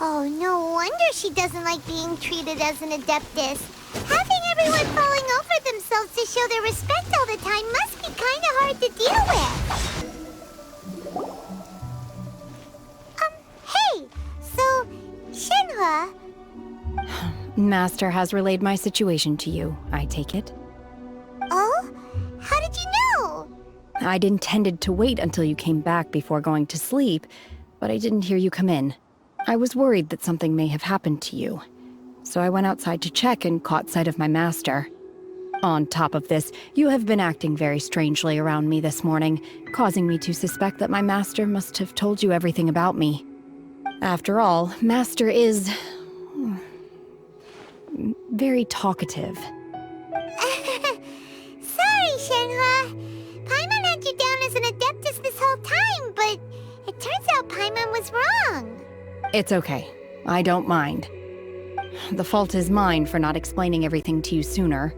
Oh, no wonder she doesn't like being treated as an Adeptus. Having everyone falling over themselves to show their respect all the time must be kind of hard to deal with. Hey! So, Shenhe... Master has relayed my situation to you, I take it. Oh? How did you know? I'd intended to wait until you came back before going to sleep, but I didn't hear you come in. I was worried that something may have happened to you, so I went outside to check and caught sight of my master. On top of this, you have been acting very strangely around me this morning, causing me to suspect that my master must have told you everything about me. After all, Master is... very talkative. Sorry, Shenhe. Paimon had you down as an Adeptus this whole time, but it turns out Paimon was wrong. It's okay. I don't mind. The fault is mine for not explaining everything to you sooner,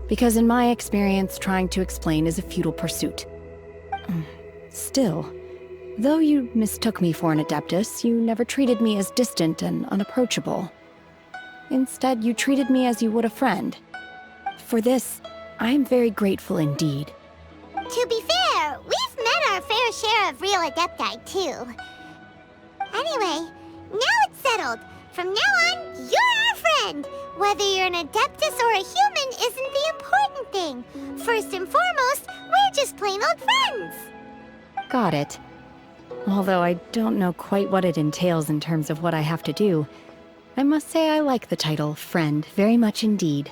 because in my experience, trying to explain is a futile pursuit. Still, though you mistook me for an Adeptus, you never treated me as distant and unapproachable. Instead, you treated me as you would a friend. For this, I am very grateful indeed. To be fair, we've met our fair share of real Adepti, too. Anyway, now it's settled. From now on, you're our friend. Whether you're an Adeptus or a human isn't the important thing. First and foremost, we're just plain old friends. Got it. Although I don't know quite what it entails in terms of what I have to do, I must say I like the title friend very much indeed.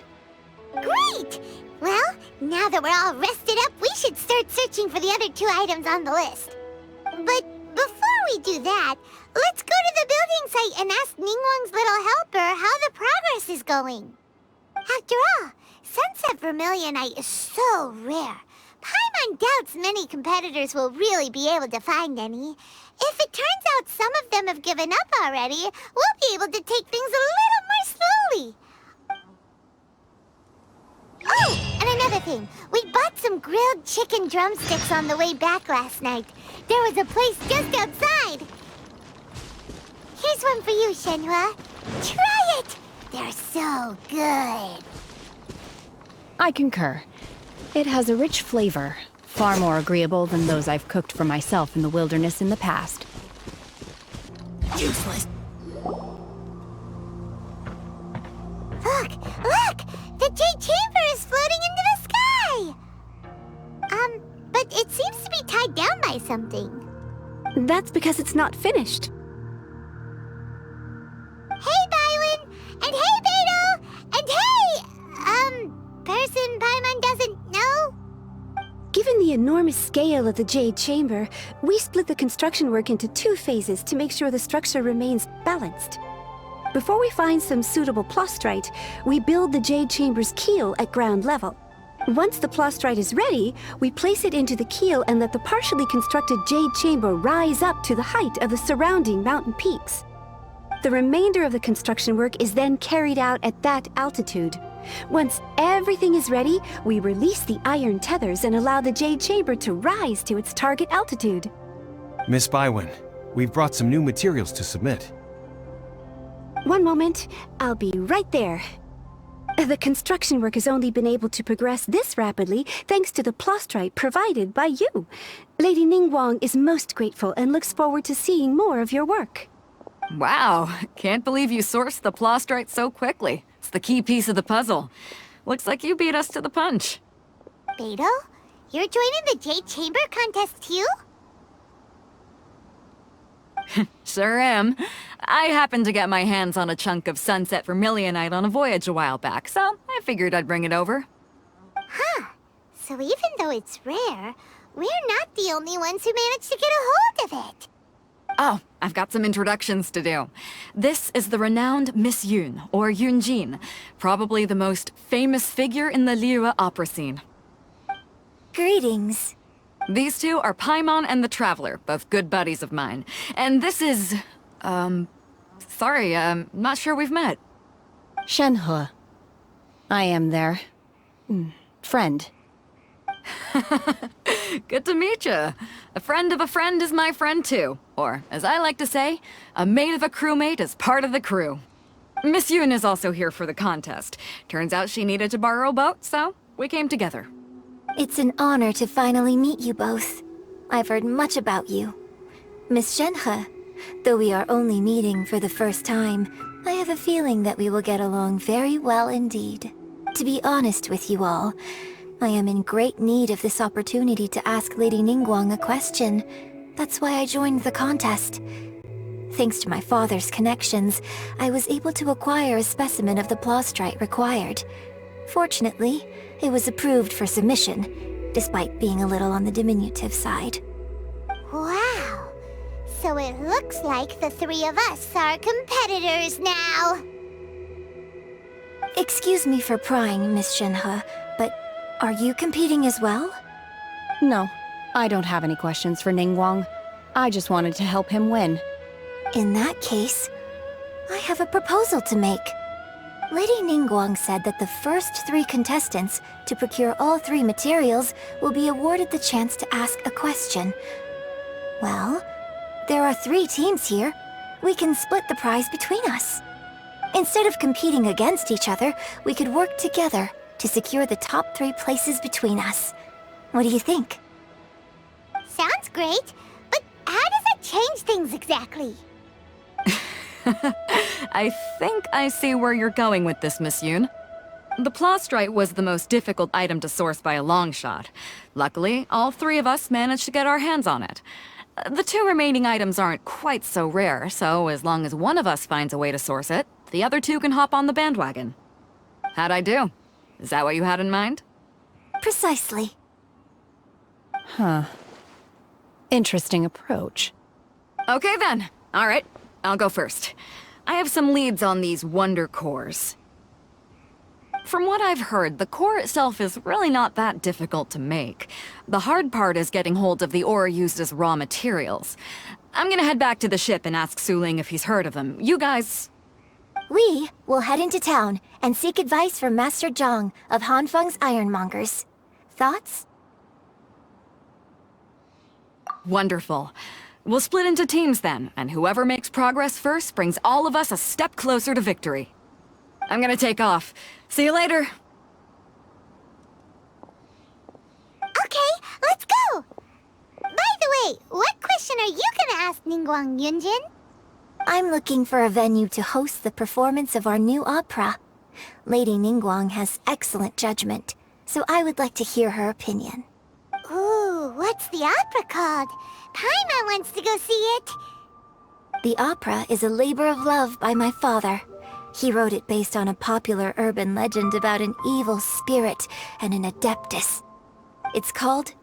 Great! Well, now that we're all rested up, we should start searching for the other 2 items on the list. But before we do that, let's go to the building site and ask Ningguang's little helper how the progress is going. After all, Sunset Vermilionite is so rare. Paimon doubts many competitors will really be able to find any. If it turns out some of them have given up already, we'll be able to take things a little more slowly. Oh, and another thing. We bought some grilled chicken drumsticks on the way back last night. There was a place just outside. Here's one for you, Shenhe. Try it! They're so good. I concur. It has a rich flavor, far more agreeable than those I've cooked for myself in the wilderness in the past. Useless. Look! The Jade Chamber is floating into the sky! But it seems to be tied down by something. That's because it's not finished. Hey, Bywin! And hey, Beto! And hey! Person Paimon doesn't know? Given the enormous scale of the Jade Chamber, we split the construction work into 2 phases to make sure the structure remains balanced. Before we find some suitable plastrite, we build the Jade Chamber's keel at ground level. Once the plastrite is ready, we place it into the keel and let the partially constructed Jade Chamber rise up to the height of the surrounding mountain peaks. The remainder of the construction work is then carried out at that altitude. Once everything is ready, we release the iron tethers and allow the Jade Chamber to rise to its target altitude. Miss Bywin, we've brought some new materials to submit. One moment, I'll be right there. The construction work has only been able to progress this rapidly thanks to the plastrite provided by you. Lady Ningguang is most grateful and looks forward to seeing more of your work. Wow, can't believe you sourced the plastrite so quickly. It's the key piece of the puzzle. Looks like you beat us to the punch. Beto? You're joining the Jade Chamber contest too? Sure am. I happened to get my hands on a chunk of sunset vermilionite on a voyage a while back, so I figured I'd bring it over. Huh. So even though it's rare, we're not the only ones who managed to get a hold of it. Oh, I've got some introductions to do. This is the renowned Miss Yun, or Yunjin, probably the most famous figure in the Liyue opera scene. Greetings. These two are Paimon and the Traveler, both good buddies of mine. And this is... sorry, not sure we've met. Shenhe. I am their... friend. Good to meet you. A friend of a friend is my friend too. Or, as I like to say, a mate of a crewmate is part of the crew. Miss Yun is also here for the contest. Turns out she needed to borrow a boat, so we came together. It's an honor to finally meet you both. I've heard much about you. Miss Shenhe, though we are only meeting for the first time, I have a feeling that we will get along very well indeed. To be honest with you all, I am in great need of this opportunity to ask Lady Ningguang a question. That's why I joined the contest. Thanks to my father's connections, I was able to acquire a specimen of the plastrite required. Fortunately, it was approved for submission, despite being a little on the diminutive side. Wow! So it looks like the 3 of us are competitors now! Excuse me for prying, Miss Shenhe, but are you competing as well? No, I don't have any questions for Ningguang. I just wanted to help him win. In that case, I have a proposal to make. Lady Ningguang said that the first 3 contestants to procure all 3 materials will be awarded the chance to ask a question. Well, there are 3 teams here. We can split the prize between us. Instead of competing against each other, we could work together to secure the top 3 places between us. What do you think? Sounds great, but how does that change things exactly? I think I see where you're going with this, Miss Yun. The plastrite was the most difficult item to source by a long shot. Luckily, all 3 of us managed to get our hands on it. The 2 remaining items aren't quite so rare, so as long as one of us finds a way to source it, the other 2 can hop on the bandwagon. How'd I do? Is that what you had in mind? Precisely. Huh. Interesting approach. Okay then. All right. I'll go first. I have some leads on these wonder cores. From what I've heard, the core itself is really not that difficult to make. The hard part is getting hold of the ore used as raw materials. I'm gonna head back to the ship and ask Suling if he's heard of them. You guys... We will head into town and seek advice from Master Zhang of Hanfeng's Ironmongers. Thoughts? Wonderful. We'll split into teams then, and whoever makes progress first brings all of us a step closer to victory. I'm gonna take off. See you later. Okay, let's go! By the way, what question are you gonna ask Ningguang Yunjin? I'm looking for a venue to host the performance of our new opera. Lady Ningguang has excellent judgment, so I would like to hear her opinion. Ooh, what's the opera called? Paimon wants to go see it. The opera is a labor of love by my father. He wrote it based on a popular urban legend about an evil spirit and an adeptus. It's called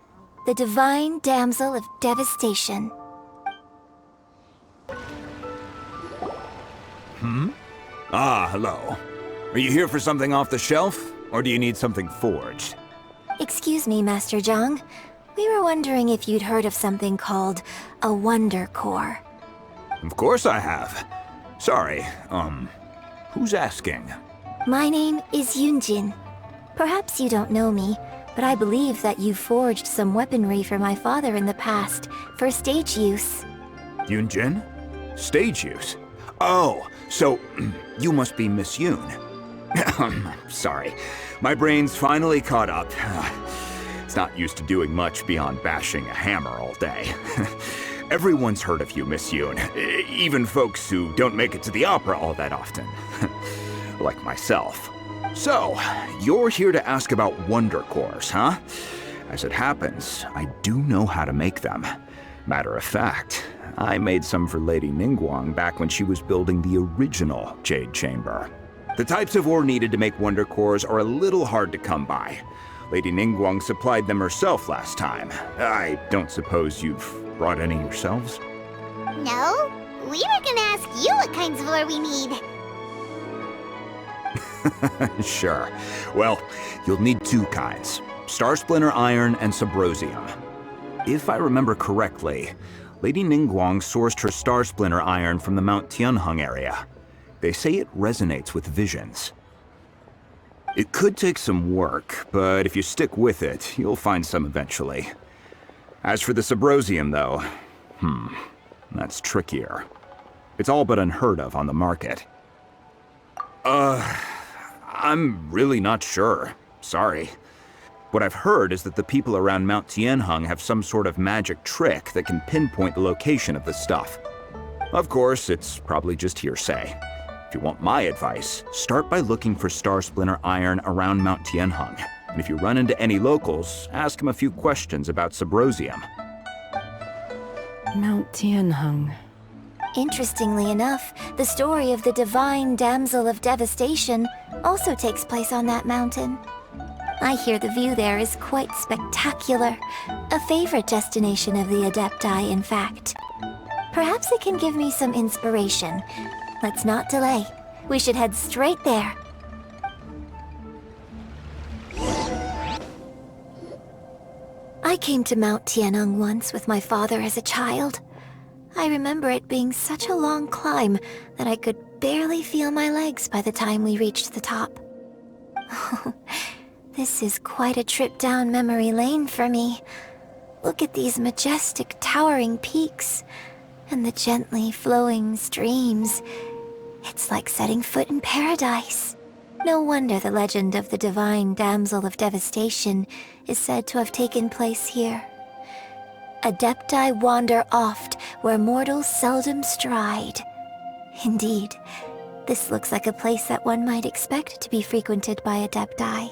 The Divine Damsel of Devastation. Ah, hello. Are you here for something off the shelf, or do you need something forged? Excuse me, Master Zhang. We were wondering if you'd heard of something called a Wonder Core. Of course I have. Sorry, who's asking? My name is Yunjin. Perhaps you don't know me, but I believe that you forged some weaponry for my father in the past, for stage use. Yunjin? Stage use? Oh, so you must be Miss Yoon. Sorry, my brain's finally caught up. It's not used to doing much beyond bashing a hammer all day. Everyone's heard of you, Miss Yoon. Even folks who don't make it to the opera all that often. Like myself. So, you're here to ask about Wonder Cores, huh? As it happens, I do know how to make them. Matter of fact, I made some for Lady Ningguang back when she was building the original Jade Chamber. The types of ore needed to make Wonder Cores are a little hard to come by. Lady Ningguang supplied them herself last time. I don't suppose you've brought any yourselves? No, we were gonna ask you what kinds of ore we need. Sure. Well, you'll need two kinds. Star Splinter Iron and Subrosium. If I remember correctly, Lady Ningguang sourced her Star Splinter Iron from the Mount Tianheng area. They say it resonates with visions. It could take some work, but if you stick with it, you'll find some eventually. As for the Subrosium, though, that's trickier. It's all but unheard of on the market. I'm really not sure. Sorry. What I've heard is that the people around Mount Tianheng have some sort of magic trick that can pinpoint the location of the stuff. Of course, it's probably just hearsay. If you want my advice, start by looking for Star Splinter Iron around Mount Tianheng. And if you run into any locals, ask them a few questions about Subrosium. Mount Tianheng. Interestingly enough, the story of the Divine Damsel of Devastation also takes place on that mountain. I hear the view there is quite spectacular. A favorite destination of the Adepti, in fact. Perhaps it can give me some inspiration. Let's not delay. We should head straight there. I came to Mount Tianheng once with my father as a child. I remember it being such a long climb that I could barely feel my legs by the time we reached the top. This is quite a trip down memory lane for me. Look at these majestic, towering peaks, and the gently flowing streams. It's like setting foot in paradise. No wonder the legend of the Divine Damsel of Devastation is said to have taken place here. Adepti wander oft where mortals seldom stride. Indeed, this looks like a place that one might expect to be frequented by Adepti.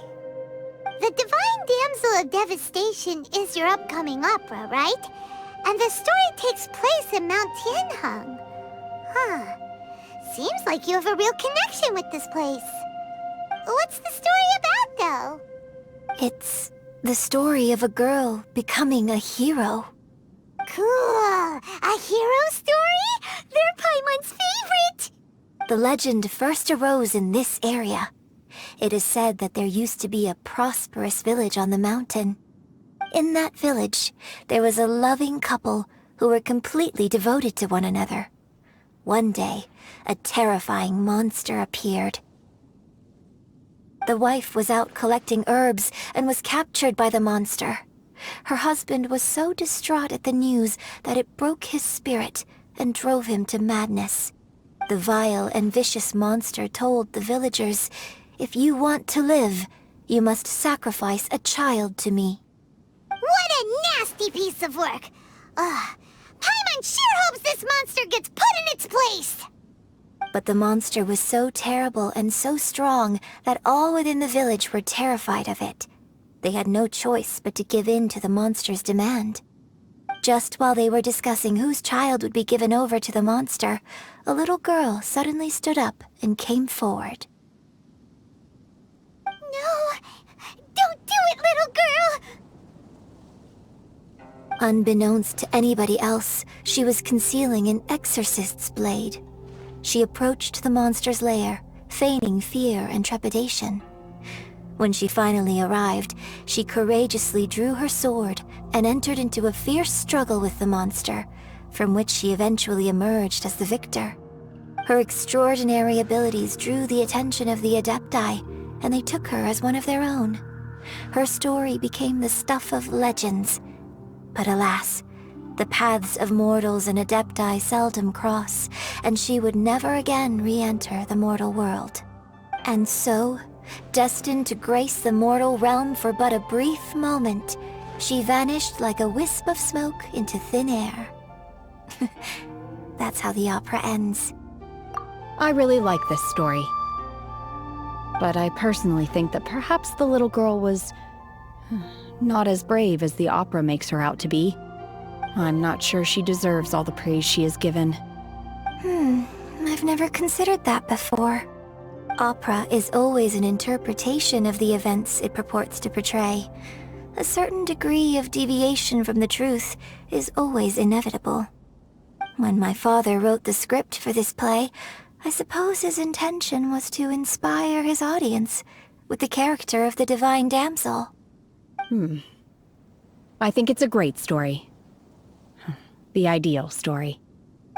The Divine Damsel of Devastation is your upcoming opera, right? And the story takes place in Mount Tianheng. Huh. Seems like you have a real connection with this place. What's the story about, though? It's the story of a girl becoming a hero. Cool! A hero story? They're Paimon's favorite! The legend first arose in this area. It is said that there used to be a prosperous village on the mountain. In that village, there was a loving couple who were completely devoted to one another. One day, a terrifying monster appeared. The wife was out collecting herbs and was captured by the monster. Her husband was so distraught at the news that it broke his spirit and drove him to madness. The vile and vicious monster told the villagers, "If you want to live, you must sacrifice a child to me." What a nasty piece of work! Paimon Paimon sure hopes this monster gets put in its place! But the monster was so terrible and so strong that all within the village were terrified of it. They had no choice but to give in to the monster's demand. Just while they were discussing whose child would be given over to the monster, a little girl suddenly stood up and came forward. No! Don't do it, little girl! Unbeknownst to anybody else, she was concealing an exorcist's blade. She approached the monster's lair, feigning fear and trepidation. When she finally arrived, she courageously drew her sword and entered into a fierce struggle with the monster, from which she eventually emerged as the victor. Her extraordinary abilities drew the attention of the Adepti, and they took her as one of their own. Her story became the stuff of legends. But alas, the paths of mortals and Adepti seldom cross, and she would never again re-enter the mortal world. And so, destined to grace the mortal realm for but a brief moment, she vanished like a wisp of smoke into thin air. That's how the opera ends. I really like this story. But I personally think that perhaps the little girl was not as brave as the opera makes her out to be. I'm not sure she deserves all the praise she is given. I've never considered that before. Opera is always an interpretation of the events it purports to portray. A certain degree of deviation from the truth is always inevitable. When my father wrote the script for this play, I suppose his intention was to inspire his audience with the character of the divine damsel. I think it's a great story. The ideal story.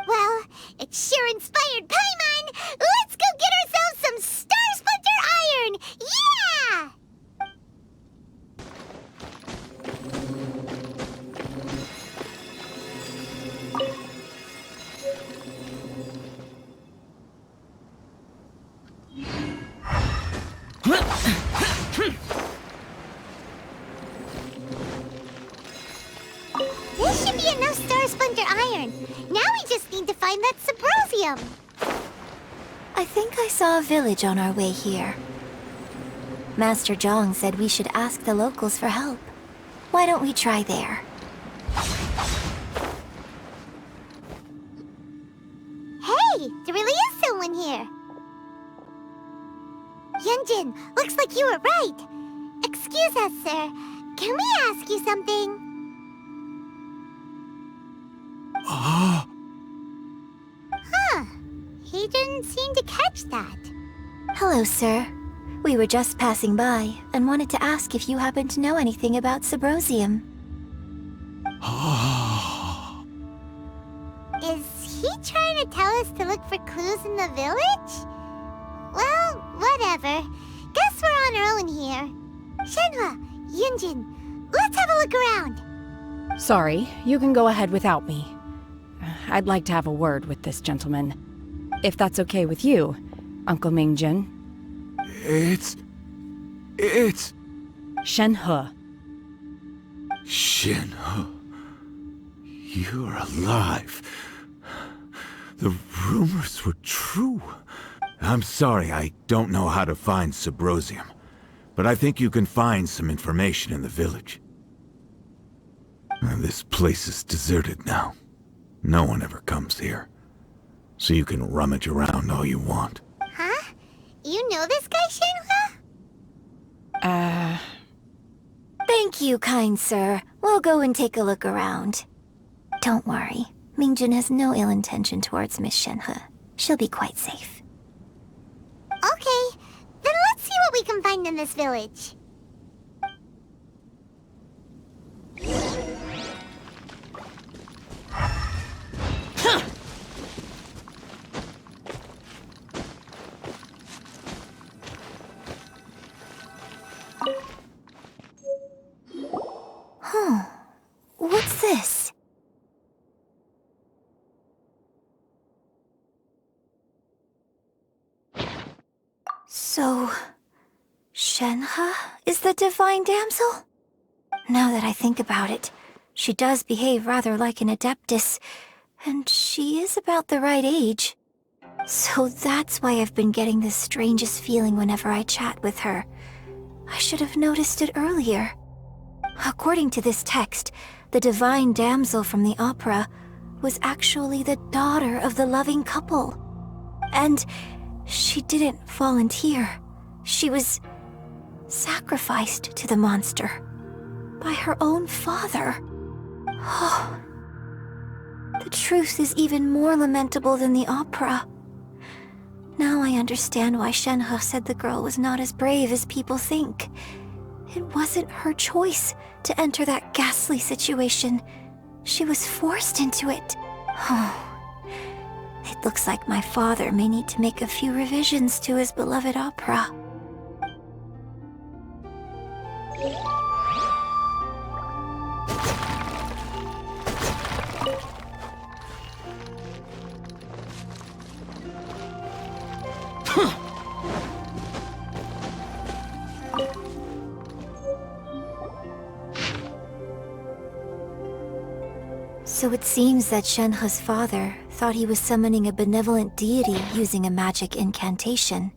Well, it sure inspired Paimon! Let's go get ourselves some Star Splinter Iron! Yeah! This should be enough Star Splinter Iron. Now we just need to find that Subrosium. I think I saw a village on our way here. Master Zhang said we should ask the locals for help. Why don't we try there? Hey, there really is someone here. Yunjin, looks like you were right. Excuse us, sir. Can we ask you something? Huh. He didn't seem to catch that. Hello, sir. We were just passing by and wanted to ask if you happen to know anything about Subrosium. Is he trying to tell us to look for clues in the village? Well, whatever. Guess we're on our own here. Shenhe, Yunjin, let's have a look around. Sorry, you can go ahead without me. I'd like to have a word with this gentleman. If that's okay with you, Uncle Mingjin. It's... Shenhe. Shenhe. You're alive. The rumors were true. I'm sorry, I don't know how to find Subrosium, but I think you can find some information in the village. This place is deserted now. No one ever comes here, so you can rummage around all you want. Huh? You know this guy, Shenhe? Thank you, kind sir. We'll go and take a look around. Don't worry. Mingjin has no ill intention towards Miss Shenhe. She'll be quite safe. Okay, then let's see what we can find in this village. What's this? So, Shenhe is the divine damsel? Now that I think about it, she does behave rather like an adeptus, And she is about the right age. So that's why I've been getting this strangest feeling whenever I chat with her. I should have noticed it earlier. According to this text, the divine damsel from the opera was actually the daughter of the loving couple. And she didn't volunteer. She was sacrificed to the monster by her own father. Oh, the truth is even more lamentable than the opera. Now I understand why Shenhe said the girl was not as brave as people think. It wasn't her choice to enter that ghastly situation. She was forced into it. Oh, it looks like my father may need to make a few revisions to his beloved opera. So it seems that Shenhe's father thought he was summoning a benevolent deity using a magic incantation.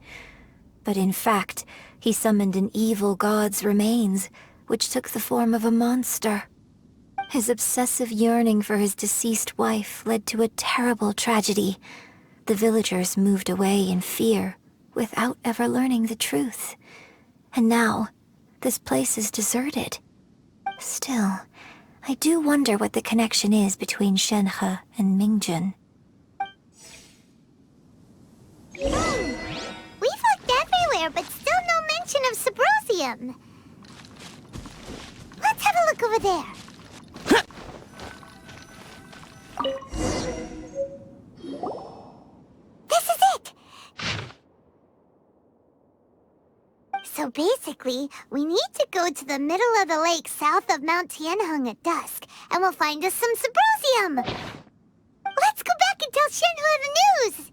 But in fact, he summoned an evil god's remains, which took the form of a monster. His obsessive yearning for his deceased wife led to a terrible tragedy. The villagers moved away in fear, without ever learning the truth. And now, this place is deserted. Still, I do wonder what the connection is between Shenhe and Mingjun. We've looked everywhere, but still no mention of Symbrozium. Let's have a look over there. This is it! So basically, we need to go to the middle of the lake south of Mount Tianheng at dusk, and we'll find us some Symbrozium! Let's go back and tell Shenhe the news!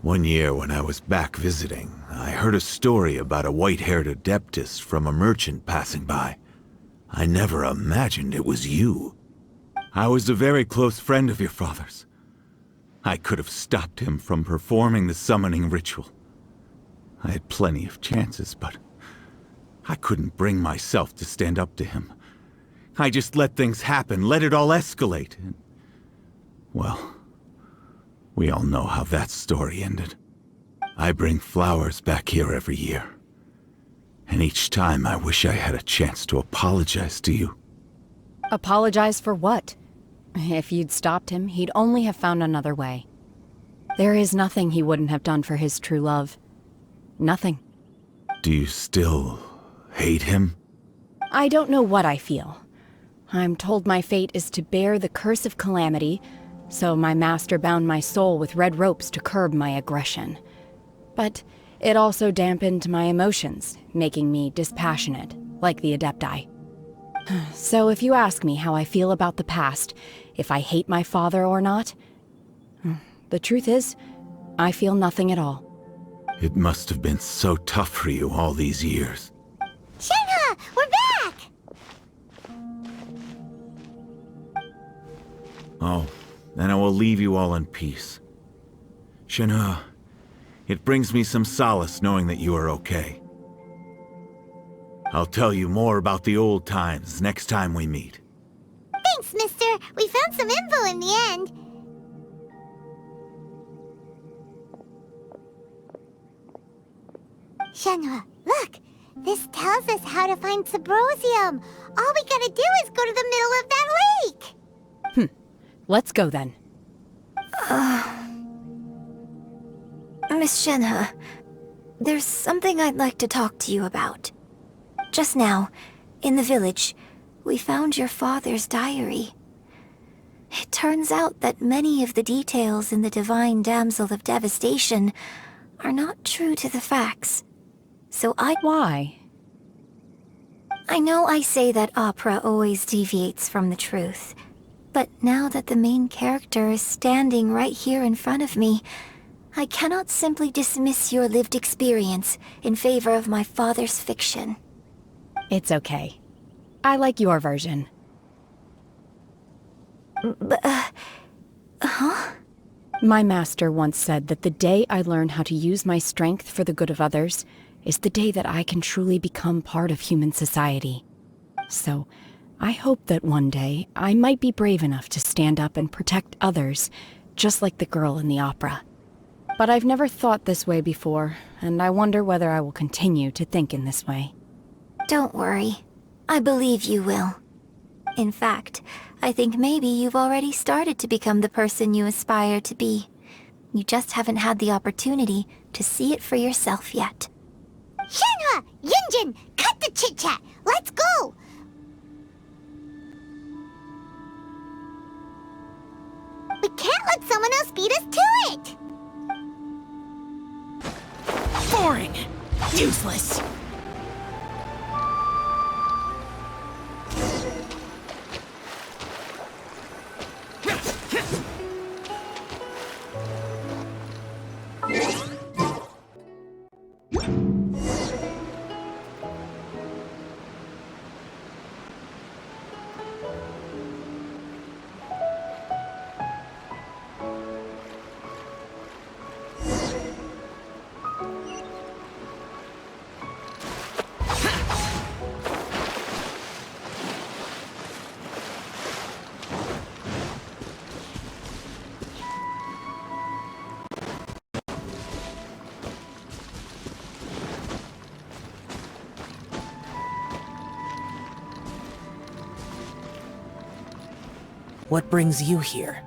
One year when I was back visiting, I heard a story about a white-haired adeptus from a merchant passing by. I never imagined it was you. I was a very close friend of your father's. I could have stopped him from performing the summoning ritual. I had plenty of chances, but I couldn't bring myself to stand up to him. I just let things happen, let it all escalate. And, well, we all know how that story ended. I bring flowers back here every year. And each time I wish I had a chance to apologize to you. Apologize for what? If you'd stopped him, he'd only have found another way. There is nothing he wouldn't have done for his true love. Nothing. Do you still hate him? I don't know what I feel. I'm told my fate is to bear the curse of calamity, so my master bound my soul with red ropes to curb my aggression. But it also dampened my emotions, making me dispassionate, like the Adepti. So if you ask me how I feel about the past, if I hate my father or not, the truth is, I feel nothing at all. It must have been so tough for you all these years. Shenhe, we're back! Oh, then I will leave you all in peace. Shenhe, it brings me some solace knowing that you are okay. I'll tell you more about the old times next time we meet. Thanks, mister. We found some info in the end. Shenhe, look! This tells us how to find Symbrozium. All we gotta do is go to the middle of that lake! Let's go then. Miss Shenhe, there's something I'd like to talk to you about. Just now, in the village, we found your father's diary. It turns out that many of the details in the Divine Damsel of Devastation are not true to the facts. So Why? I know I say that opera always deviates from the truth, but now that the main character is standing right here in front of me, I cannot simply dismiss your lived experience in favor of my father's fiction. It's okay. I like your version. Huh? My master once said that the day I learn how to use my strength for the good of others is the day that I can truly become part of human society. So, I hope that one day I might be brave enough to stand up and protect others, just like the girl in the opera. But I've never thought this way before, and I wonder whether I will continue to think in this way. Don't worry. I believe you will. In fact, I think maybe you've already started to become the person you aspire to be. You just haven't had the opportunity to see it for yourself yet. Shenhe! Yunjin! Cut the chit-chat! Let's go! We can't let someone else beat us to it! Boring! Useless! What brings you here?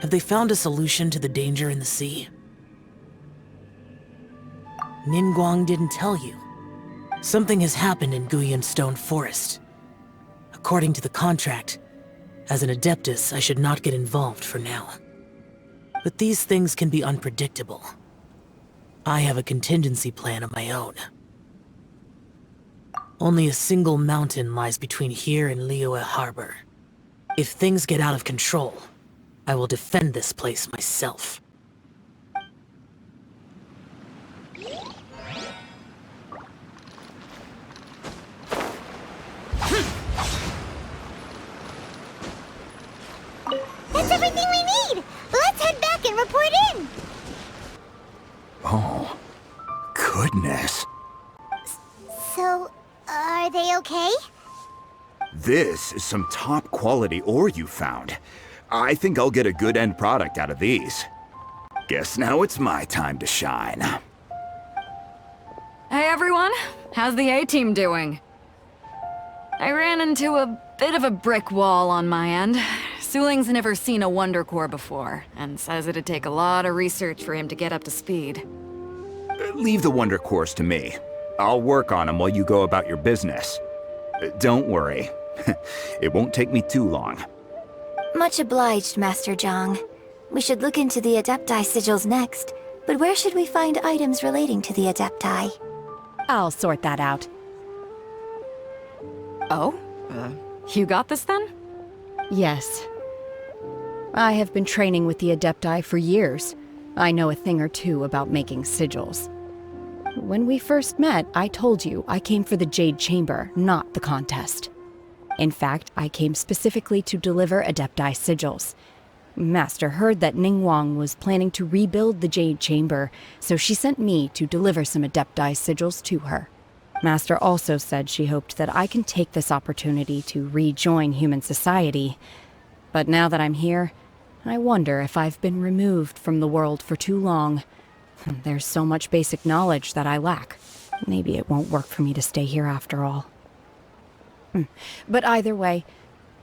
Have they found a solution to the danger in the sea? Ningguang didn't tell you. Something has happened in Guyan Stone Forest. According to the contract, as an Adeptus, I should not get involved for now. But these things can be unpredictable. I have a contingency plan of my own. Only a single mountain lies between here and Liyue Harbor. If things get out of control, I will defend this place myself. That's everything we need! Let's head back and report in! Oh, goodness. So, are they okay? This is some top quality ore you found. I think I'll get a good end product out of these. Guess now it's my time to shine. Hey everyone, how's the A-team doing? I ran into a bit of a brick wall on my end. Suling's never seen a Wonder Core before, and says it'd take a lot of research for him to get up to speed. Leave the Wonder Cores to me. I'll work on them while you go about your business. Don't worry. It won't take me too long. Much obliged, Master Zhang. We should look into the Adepti sigils next, but where should we find items relating to the Adepti? I'll sort that out. Oh? You got this then? Yes. I have been training with the Adepti for years. I know a thing or two about making sigils. When we first met, I told you I came for the Jade Chamber, not the contest. In fact, I came specifically to deliver Adepti sigils. Master heard that Ningguang was planning to rebuild the Jade Chamber, so she sent me to deliver some Adepti sigils to her. Master also said she hoped that I can take this opportunity to rejoin human society. But now that I'm here, I wonder if I've been removed from the world for too long. There's so much basic knowledge that I lack. Maybe it won't work for me to stay here after all. But either way,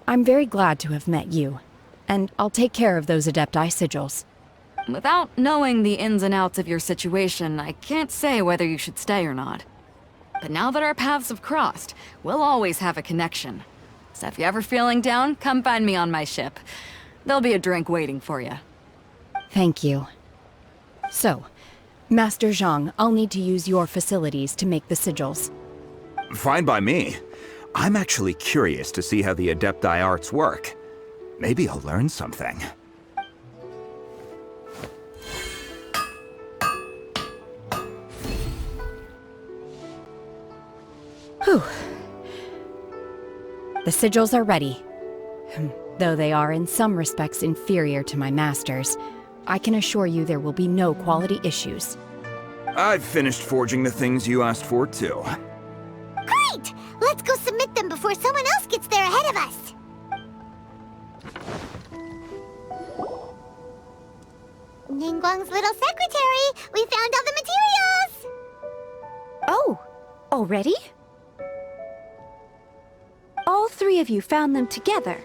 I'm very glad to have met you, and I'll take care of those Adepti sigils. Without knowing the ins and outs of your situation, I can't say whether you should stay or not. But now that our paths have crossed, we'll always have a connection. So if you're ever feeling down, come find me on my ship. There'll be a drink waiting for you. Thank you. So, Master Zhang, I'll need to use your facilities to make the sigils. Fine by me. I'm actually curious to see how the Adepti arts work. Maybe I'll learn something. Whew. The sigils are ready. Though they are in some respects inferior to my master's, I can assure you there will be no quality issues. I've finished forging the things you asked for, too. Great! Let's go submit them before someone else gets there ahead of us. Ningguang's little secretary! We found all the materials! Oh, already? All three of you found them together.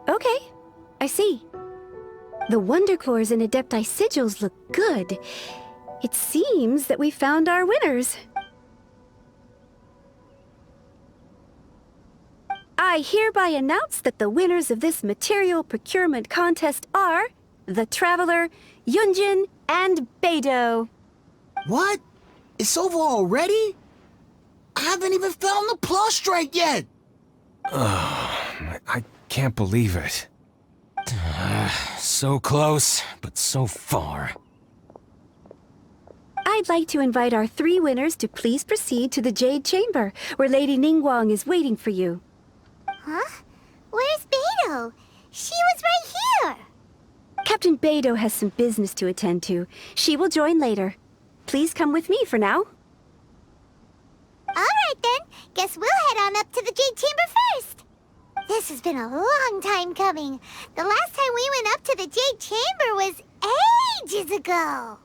Okay, I see. The Wonder Cores and Adepti sigils look good. It seems that we found our winners. I hereby announce that the winners of this material procurement contest are the Traveler, Yunjin, and Beidou. What? It's over already? I haven't even found the Plustrite yet! I can't believe it. So close, but so far. I'd like to invite our three winners to please proceed to the Jade Chamber, where Lady Ningguang is waiting for you. Huh? Where's Beidou? She was right here! Captain Beidou has some business to attend to. She will join later. Please come with me for now. Alright then, guess we'll head on up to the Jade Chamber first. This has been a long time coming. The last time we went up to the Jade Chamber was ages ago.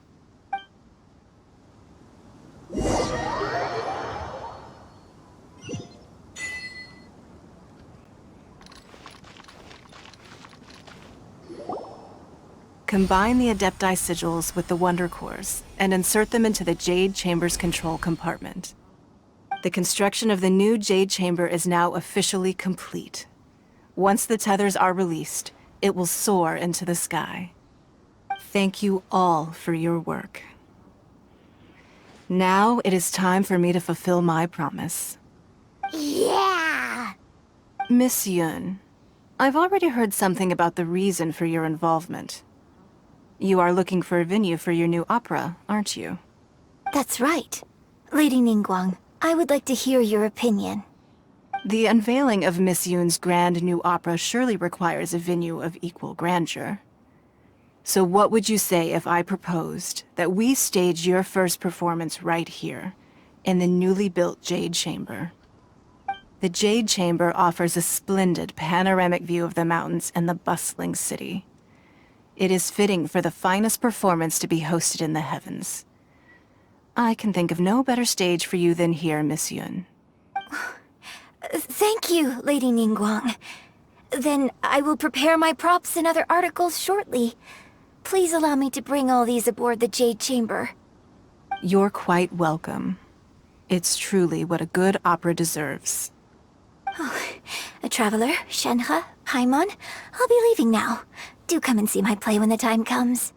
Combine the Adepti sigils with the Wonder Cores and insert them into the Jade Chamber's control compartment. The construction of the new Jade Chamber is now officially complete. Once the tethers are released, it will soar into the sky. Thank you all for your work. Now it is time for me to fulfill my promise. Yeah! Miss Yun, I've already heard something about the reason for your involvement. You are looking for a venue for your new opera, aren't you? That's right. Lady Ningguang, I would like to hear your opinion. The unveiling of Miss Yun's grand new opera surely requires a venue of equal grandeur. So what would you say if I proposed that we stage your first performance right here, in the newly built Jade Chamber? The Jade Chamber offers a splendid panoramic view of the mountains and the bustling city. It is fitting for the finest performance to be hosted in the heavens. I can think of no better stage for you than here, Miss Yun. Thank you, Lady Ningguang. Then I will prepare my props and other articles shortly. Please allow me to bring all these aboard the Jade Chamber. You're quite welcome. It's truly what a good opera deserves. A traveler, Shenhe, Paimon, I'll be leaving now. Do come and see my play when the time comes.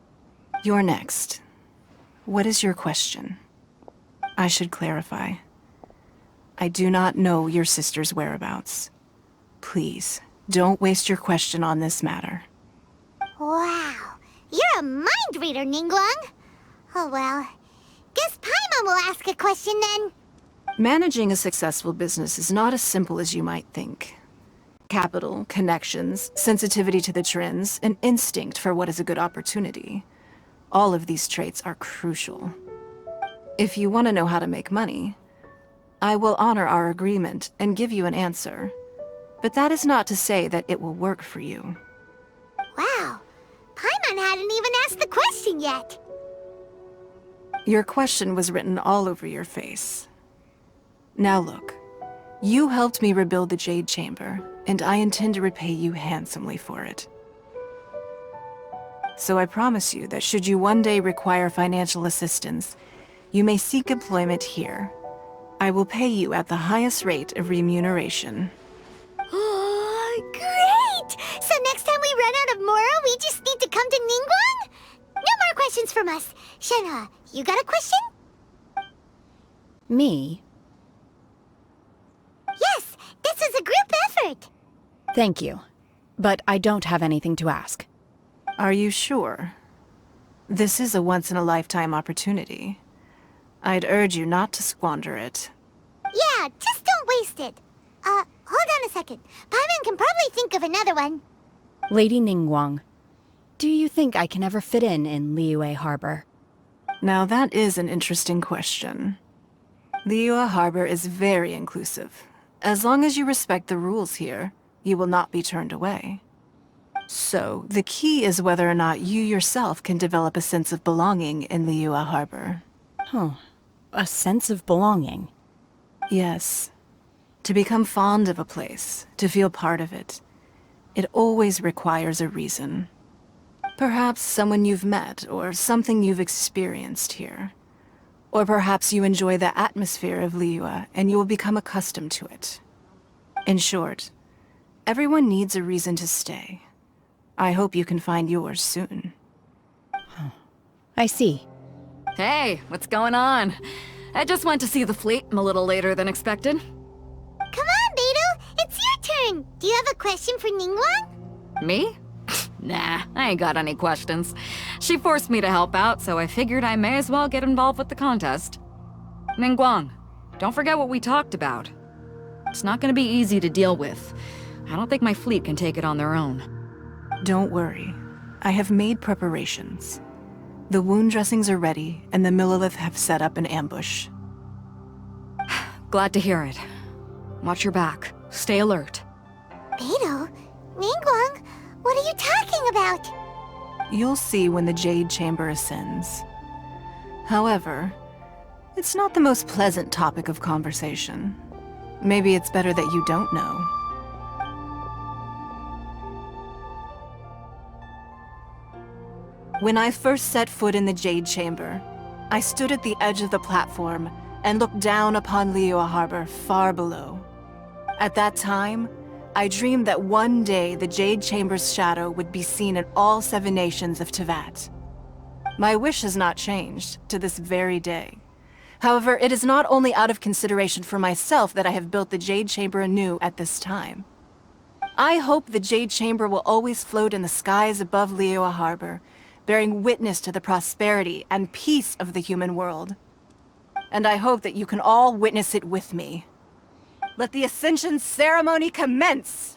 You're next. What is your question? I should clarify. I do not know your sister's whereabouts. Please, don't waste your question on this matter. Wow, you're a mind reader, Ningguang. Oh well, guess Paimon will ask a question then. Managing a successful business is not as simple as you might think. Capital, connections, sensitivity to the trends, and instinct for what is a good opportunity. All of these traits are crucial. If you want to know how to make money, I will honor our agreement and give you an answer. But that is not to say that it will work for you. Wow, Paimon hadn't even asked the question yet. Your question was written all over your face. Now look, you helped me rebuild the Jade Chamber, and I intend to repay you handsomely for it. So I promise you that should you one day require financial assistance, you may seek employment here. I will pay you at the highest rate of remuneration. Oh, great! So next time we run out of Mora, we just need to come to Ningguang? No more questions from us. Shenhe, you got a question? Me? Yes, this is a group effort. Thank you. But I don't have anything to ask. Are you sure? This is a once-in-a-lifetime opportunity. I'd urge you not to squander it. Yeah, just don't wasted. Hold on a second. Paimon can probably think of another one. Lady Ningguang, do you think I can ever fit in Liyue Harbor? Now that is an interesting question. Liyue Harbor is very inclusive. As long as you respect the rules here, you will not be turned away. So, the key is whether or not you yourself can develop a sense of belonging in Liyue Harbor. Huh. A sense of belonging? Yes. To become fond of a place, to feel part of it, it always requires a reason. Perhaps someone you've met, or something you've experienced here. Or perhaps you enjoy the atmosphere of Liyue, and you will become accustomed to it. In short, everyone needs a reason to stay. I hope you can find yours soon. I see. Hey, what's going on? I just went to see the fleet. I'm a little later than expected. Come on, Beidou! It's your turn! Do you have a question for Ningguang? Me? Nah, I ain't got any questions. She forced me to help out, so I figured I may as well get involved with the contest. Ningguang, don't forget what we talked about. It's not gonna be easy to deal with. I don't think my fleet can take it on their own. Don't worry. I have made preparations. The wound dressings are ready, and the Millilith have set up an ambush. Glad to hear it. Watch your back. Stay alert. Beidou? Ningguang? What are you talking about? You'll see when the Jade Chamber ascends. However, it's not the most pleasant topic of conversation. Maybe it's better that you don't know. When I first set foot in the Jade Chamber, I stood at the edge of the platform and looked down upon Liyue Harbor far below. At that time, I dreamed that one day the Jade Chamber's shadow would be seen in all 7 nations of Teyvat. My wish has not changed to this very day. However, it is not only out of consideration for myself that I have built the Jade Chamber anew at this time. I hope the Jade Chamber will always float in the skies above Liyue Harbor, bearing witness to the prosperity and peace of the human world. And I hope that you can all witness it with me. Let the Ascension ceremony commence!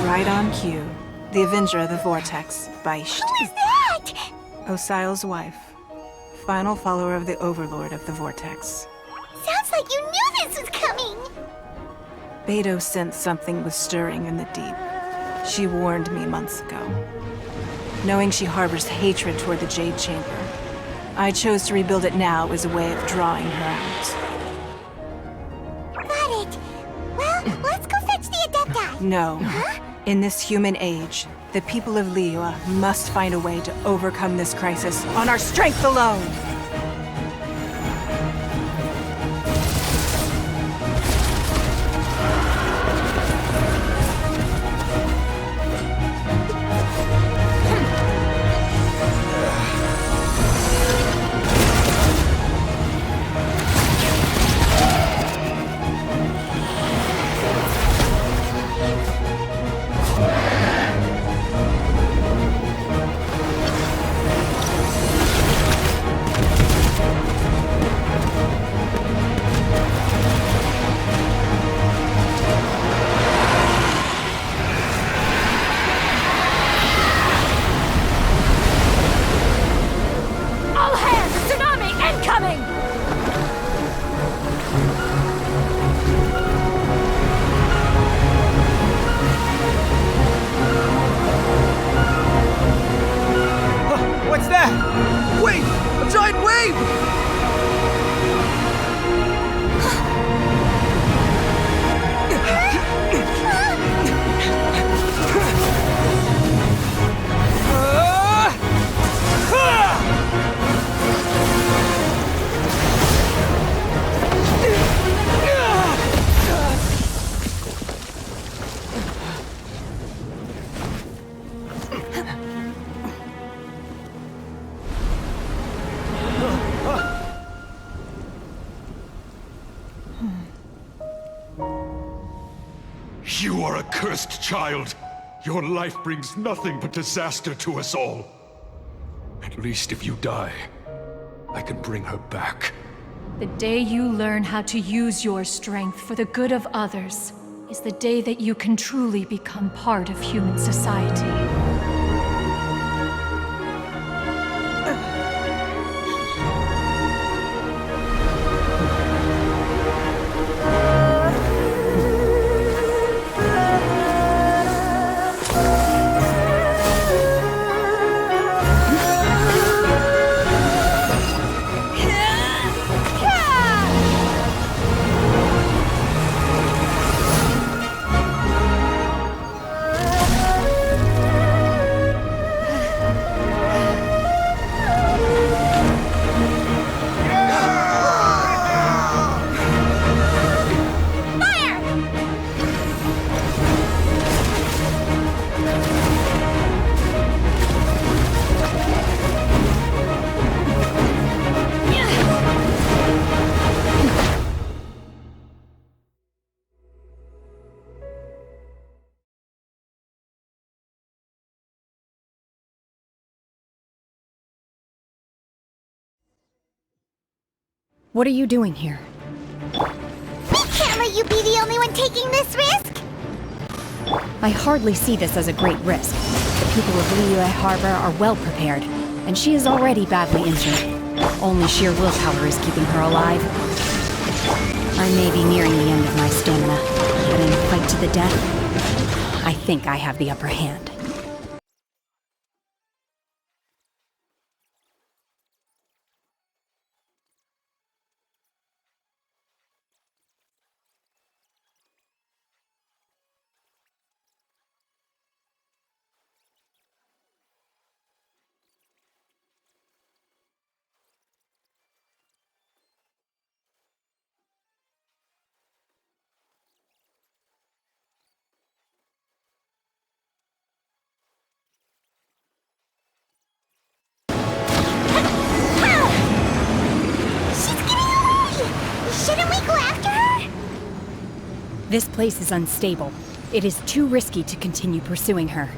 Right on cue. The Avenger of the Vortex, Beisht. Who is that? Osial's wife. Final follower of the Overlord of the Vortex. Sounds like you knew this was coming! Beidou sensed something was stirring in the deep. She warned me months ago. Knowing she harbors hatred toward the Jade Chamber, I chose to rebuild it now as a way of drawing her out. Got it. Well, let's go fetch the Adepti. No. In this human age, the people of Liyue must find a way to overcome this crisis on our strength alone! You are a cursed child. Your life brings nothing but disaster to us all. At least if you die, I can bring her back. The day you learn how to use your strength for the good of others is the day that you can truly become part of human society. What are you doing here? We can't let you be the only one taking this risk! I hardly see this as a great risk. The people of Liyue Harbor are well prepared, and she is already badly injured. Only sheer willpower is keeping her alive. I may be nearing the end of my stamina, but in a fight to the death, I think I have the upper hand. Shouldn't we go after her? This place is unstable. It is too risky to continue pursuing her.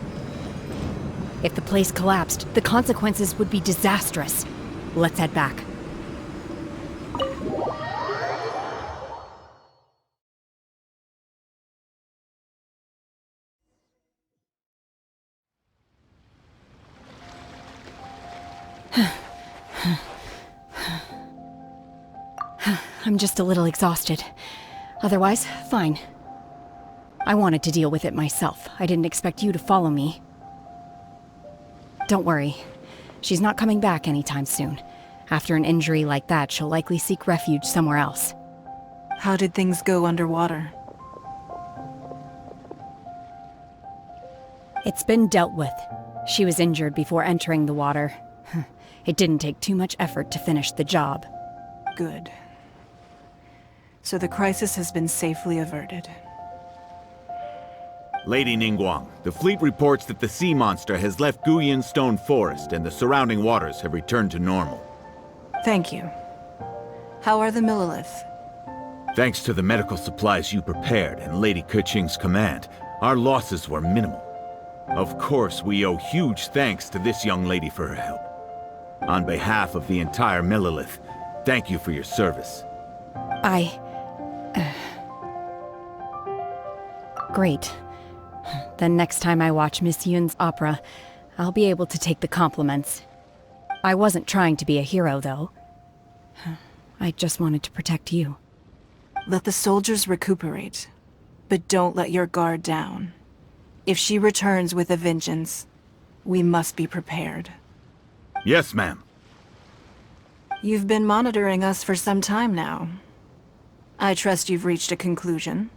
If the place collapsed, the consequences would be disastrous. Let's head back. I'm just a little exhausted. Otherwise, fine. I wanted to deal with it myself. I didn't expect you to follow me. Don't worry. She's not coming back anytime soon. After an injury like that, she'll likely seek refuge somewhere else. How did things go underwater? It's been dealt with. She was injured before entering the water. It didn't take too much effort to finish the job. Good. So the crisis has been safely averted. Lady Ningguang, the fleet reports that the sea monster has left Guyun Stone Forest and the surrounding waters have returned to normal. Thank you. How are the Millilith? Thanks to the medical supplies you prepared and Lady Keqing's command, our losses were minimal. Of course, we owe huge thanks to this young lady for her help. On behalf of the entire Millilith, thank you for your service. Great. Then next time I watch Miss Yun's opera, I'll be able to take the compliments. I wasn't trying to be a hero, though. I just wanted to protect you. Let the soldiers recuperate, but don't let your guard down. If she returns with a vengeance, we must be prepared. Yes, ma'am. You've been monitoring us for some time now. I trust you've reached a conclusion.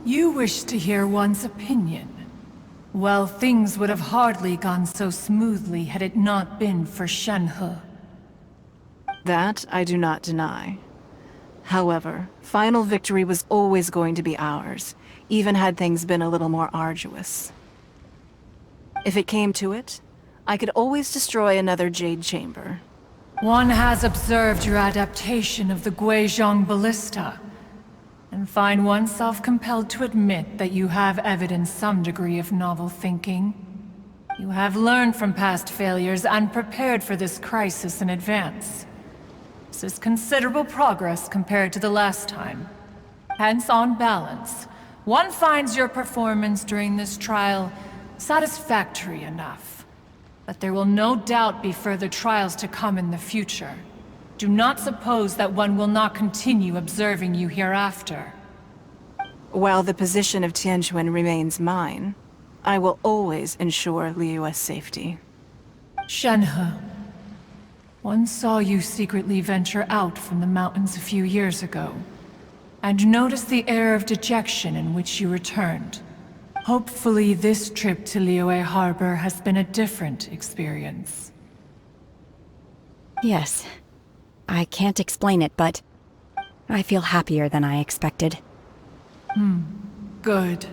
You wish to hear one's opinion. Well, things would have hardly gone so smoothly had it not been for Shenhe. That I do not deny. However, final victory was always going to be ours, even had things been a little more arduous. If it came to it, I could always destroy another Jade Chamber. One has observed your adaptation of the Guizhong ballista, and find oneself compelled to admit that you have evidenced some degree of novel thinking. You have learned from past failures and prepared for this crisis in advance. This is considerable progress compared to the last time. Hence, on balance, one finds your performance during this trial satisfactory enough. But there will no doubt be further trials to come in the future. Do not suppose that one will not continue observing you hereafter. While the position of Tianquan remains mine, I will always ensure Liyue's safety. Shenhe, one saw you secretly venture out from the mountains a few years ago, and noticed the air of dejection in which you returned. Hopefully this trip to Liyue Harbor has been a different experience. Yes. I can't explain it, but I feel happier than I expected. Good.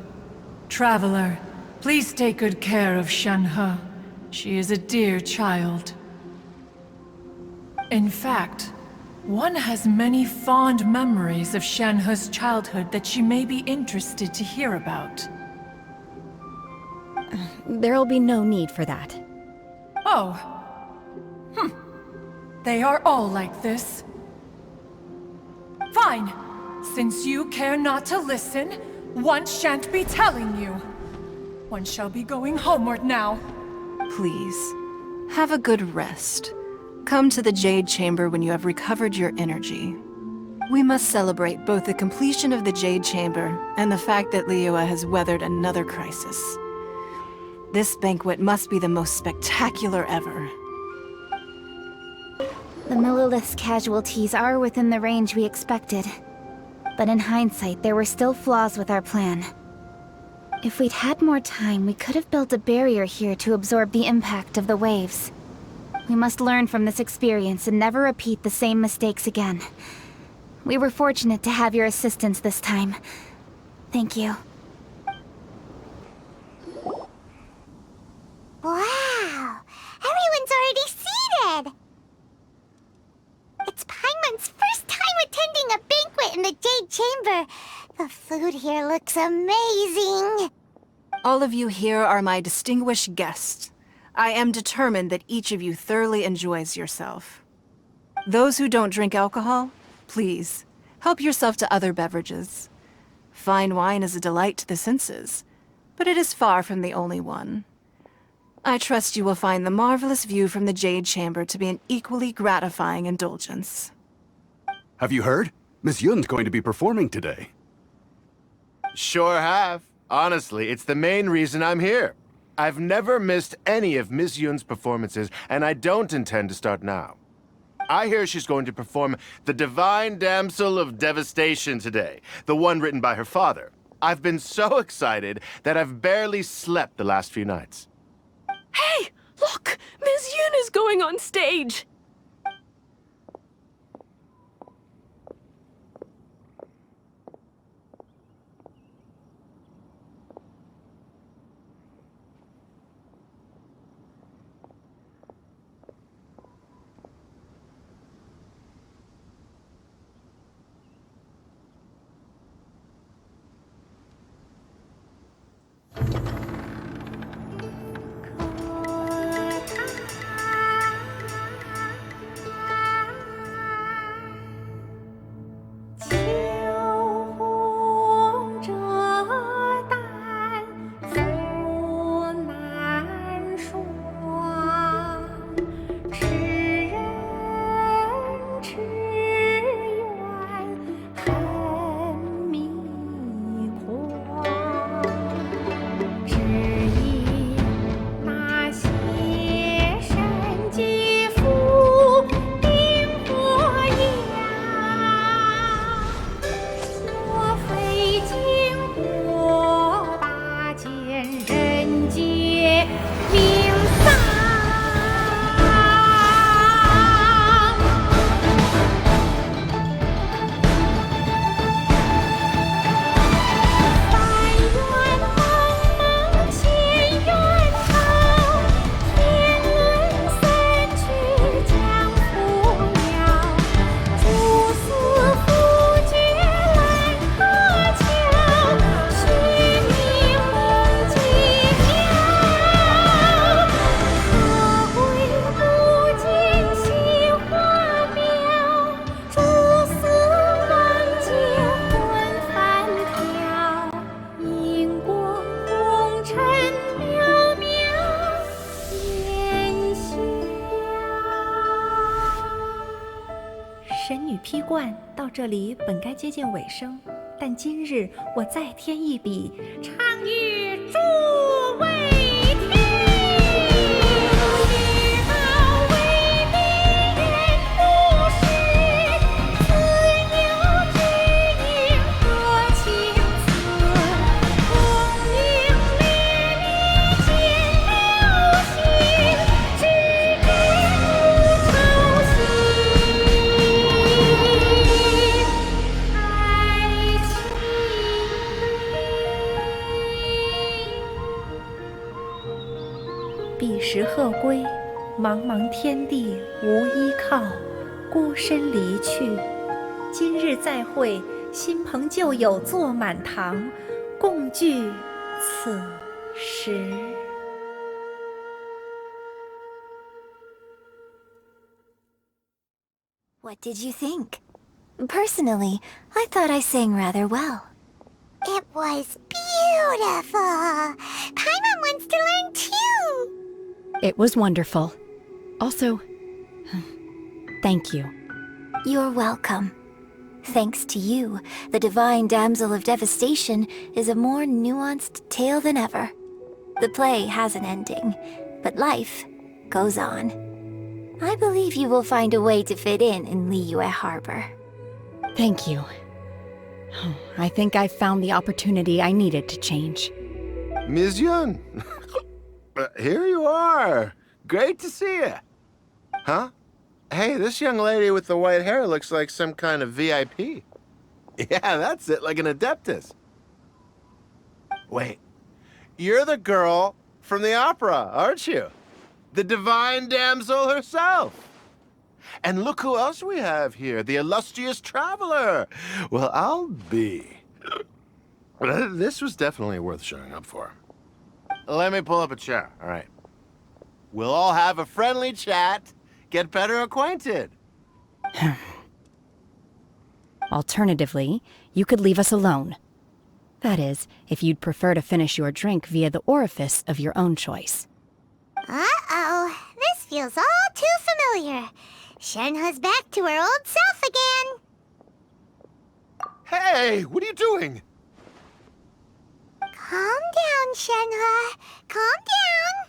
Traveler, please take good care of Shenhe. She is a dear child. In fact, one has many fond memories of Shenhe's childhood that she may be interested to hear about. There'll be no need for that. Oh. They are all like this. Fine. Since you care not to listen, one shan't be telling you. One shall be going homeward now. Please, have a good rest. Come to the Jade Chamber when you have recovered your energy. We must celebrate both the completion of the Jade Chamber and the fact that Liyue has weathered another crisis. This banquet must be the most spectacular ever. The Millilith's casualties are within the range we expected. But in hindsight, there were still flaws with our plan. If we'd had more time, we could have built a barrier here to absorb the impact of the waves. We must learn from this experience and never repeat the same mistakes again. We were fortunate to have your assistance this time. Thank you. Wow! Everyone's already seated! It's Paimon's first time attending a banquet in the Jade Chamber. The food here looks amazing. All of you here are my distinguished guests. I am determined that each of you thoroughly enjoys yourself. Those who don't drink alcohol, please, help yourself to other beverages. Fine wine is a delight to the senses, but it is far from the only one. I trust you will find the marvelous view from the Jade Chamber to be an equally gratifying indulgence. Have you heard? Miss Yun's going to be performing today. Sure have. Honestly, it's the main reason I'm here. I've never missed any of Miss Yun's performances, and I don't intend to start now. I hear she's going to perform The Divine Damsel of Devastation today, the one written by her father. I've been so excited that I've barely slept the last few nights. Hey! Look! Miss Yun is going on stage! 这里本该接近尾声，但今日我再添一笔，唱与诸位听。彼时鹤归，茫茫天地无依靠，孤身离去。今日再会，新朋旧友坐满堂，共聚此时。What did you think? Personally, I thought I sang rather well. It was beautiful. Paimon wants to learn too. It was wonderful. Also, thank you. You're welcome. Thanks to you, the Divine Damsel of Devastation is a more nuanced tale than ever. The play has an ending, but life goes on. I believe you will find a way to fit in Liyue Harbor. Thank you. I think I've found the opportunity I needed to change. Ms. Yun, here you are. Great to see you. Huh? Hey, this young lady with the white hair looks like some kind of VIP. Yeah, that's it, like an Adeptus. Wait, you're the girl from the opera, aren't you? The Divine Damsel herself. And look who else we have here, the illustrious traveler. Well, I'll be. This was definitely worth showing up for. Let me pull up a chair, all right. We'll all have a friendly chat, get better acquainted. Alternatively, you could leave us alone. That is, if you'd prefer to finish your drink via the orifice of your own choice. Uh-oh, this feels all too familiar. Shenhe's back to her old self again. Hey, what are you doing? Calm down, Shenhe. Calm down.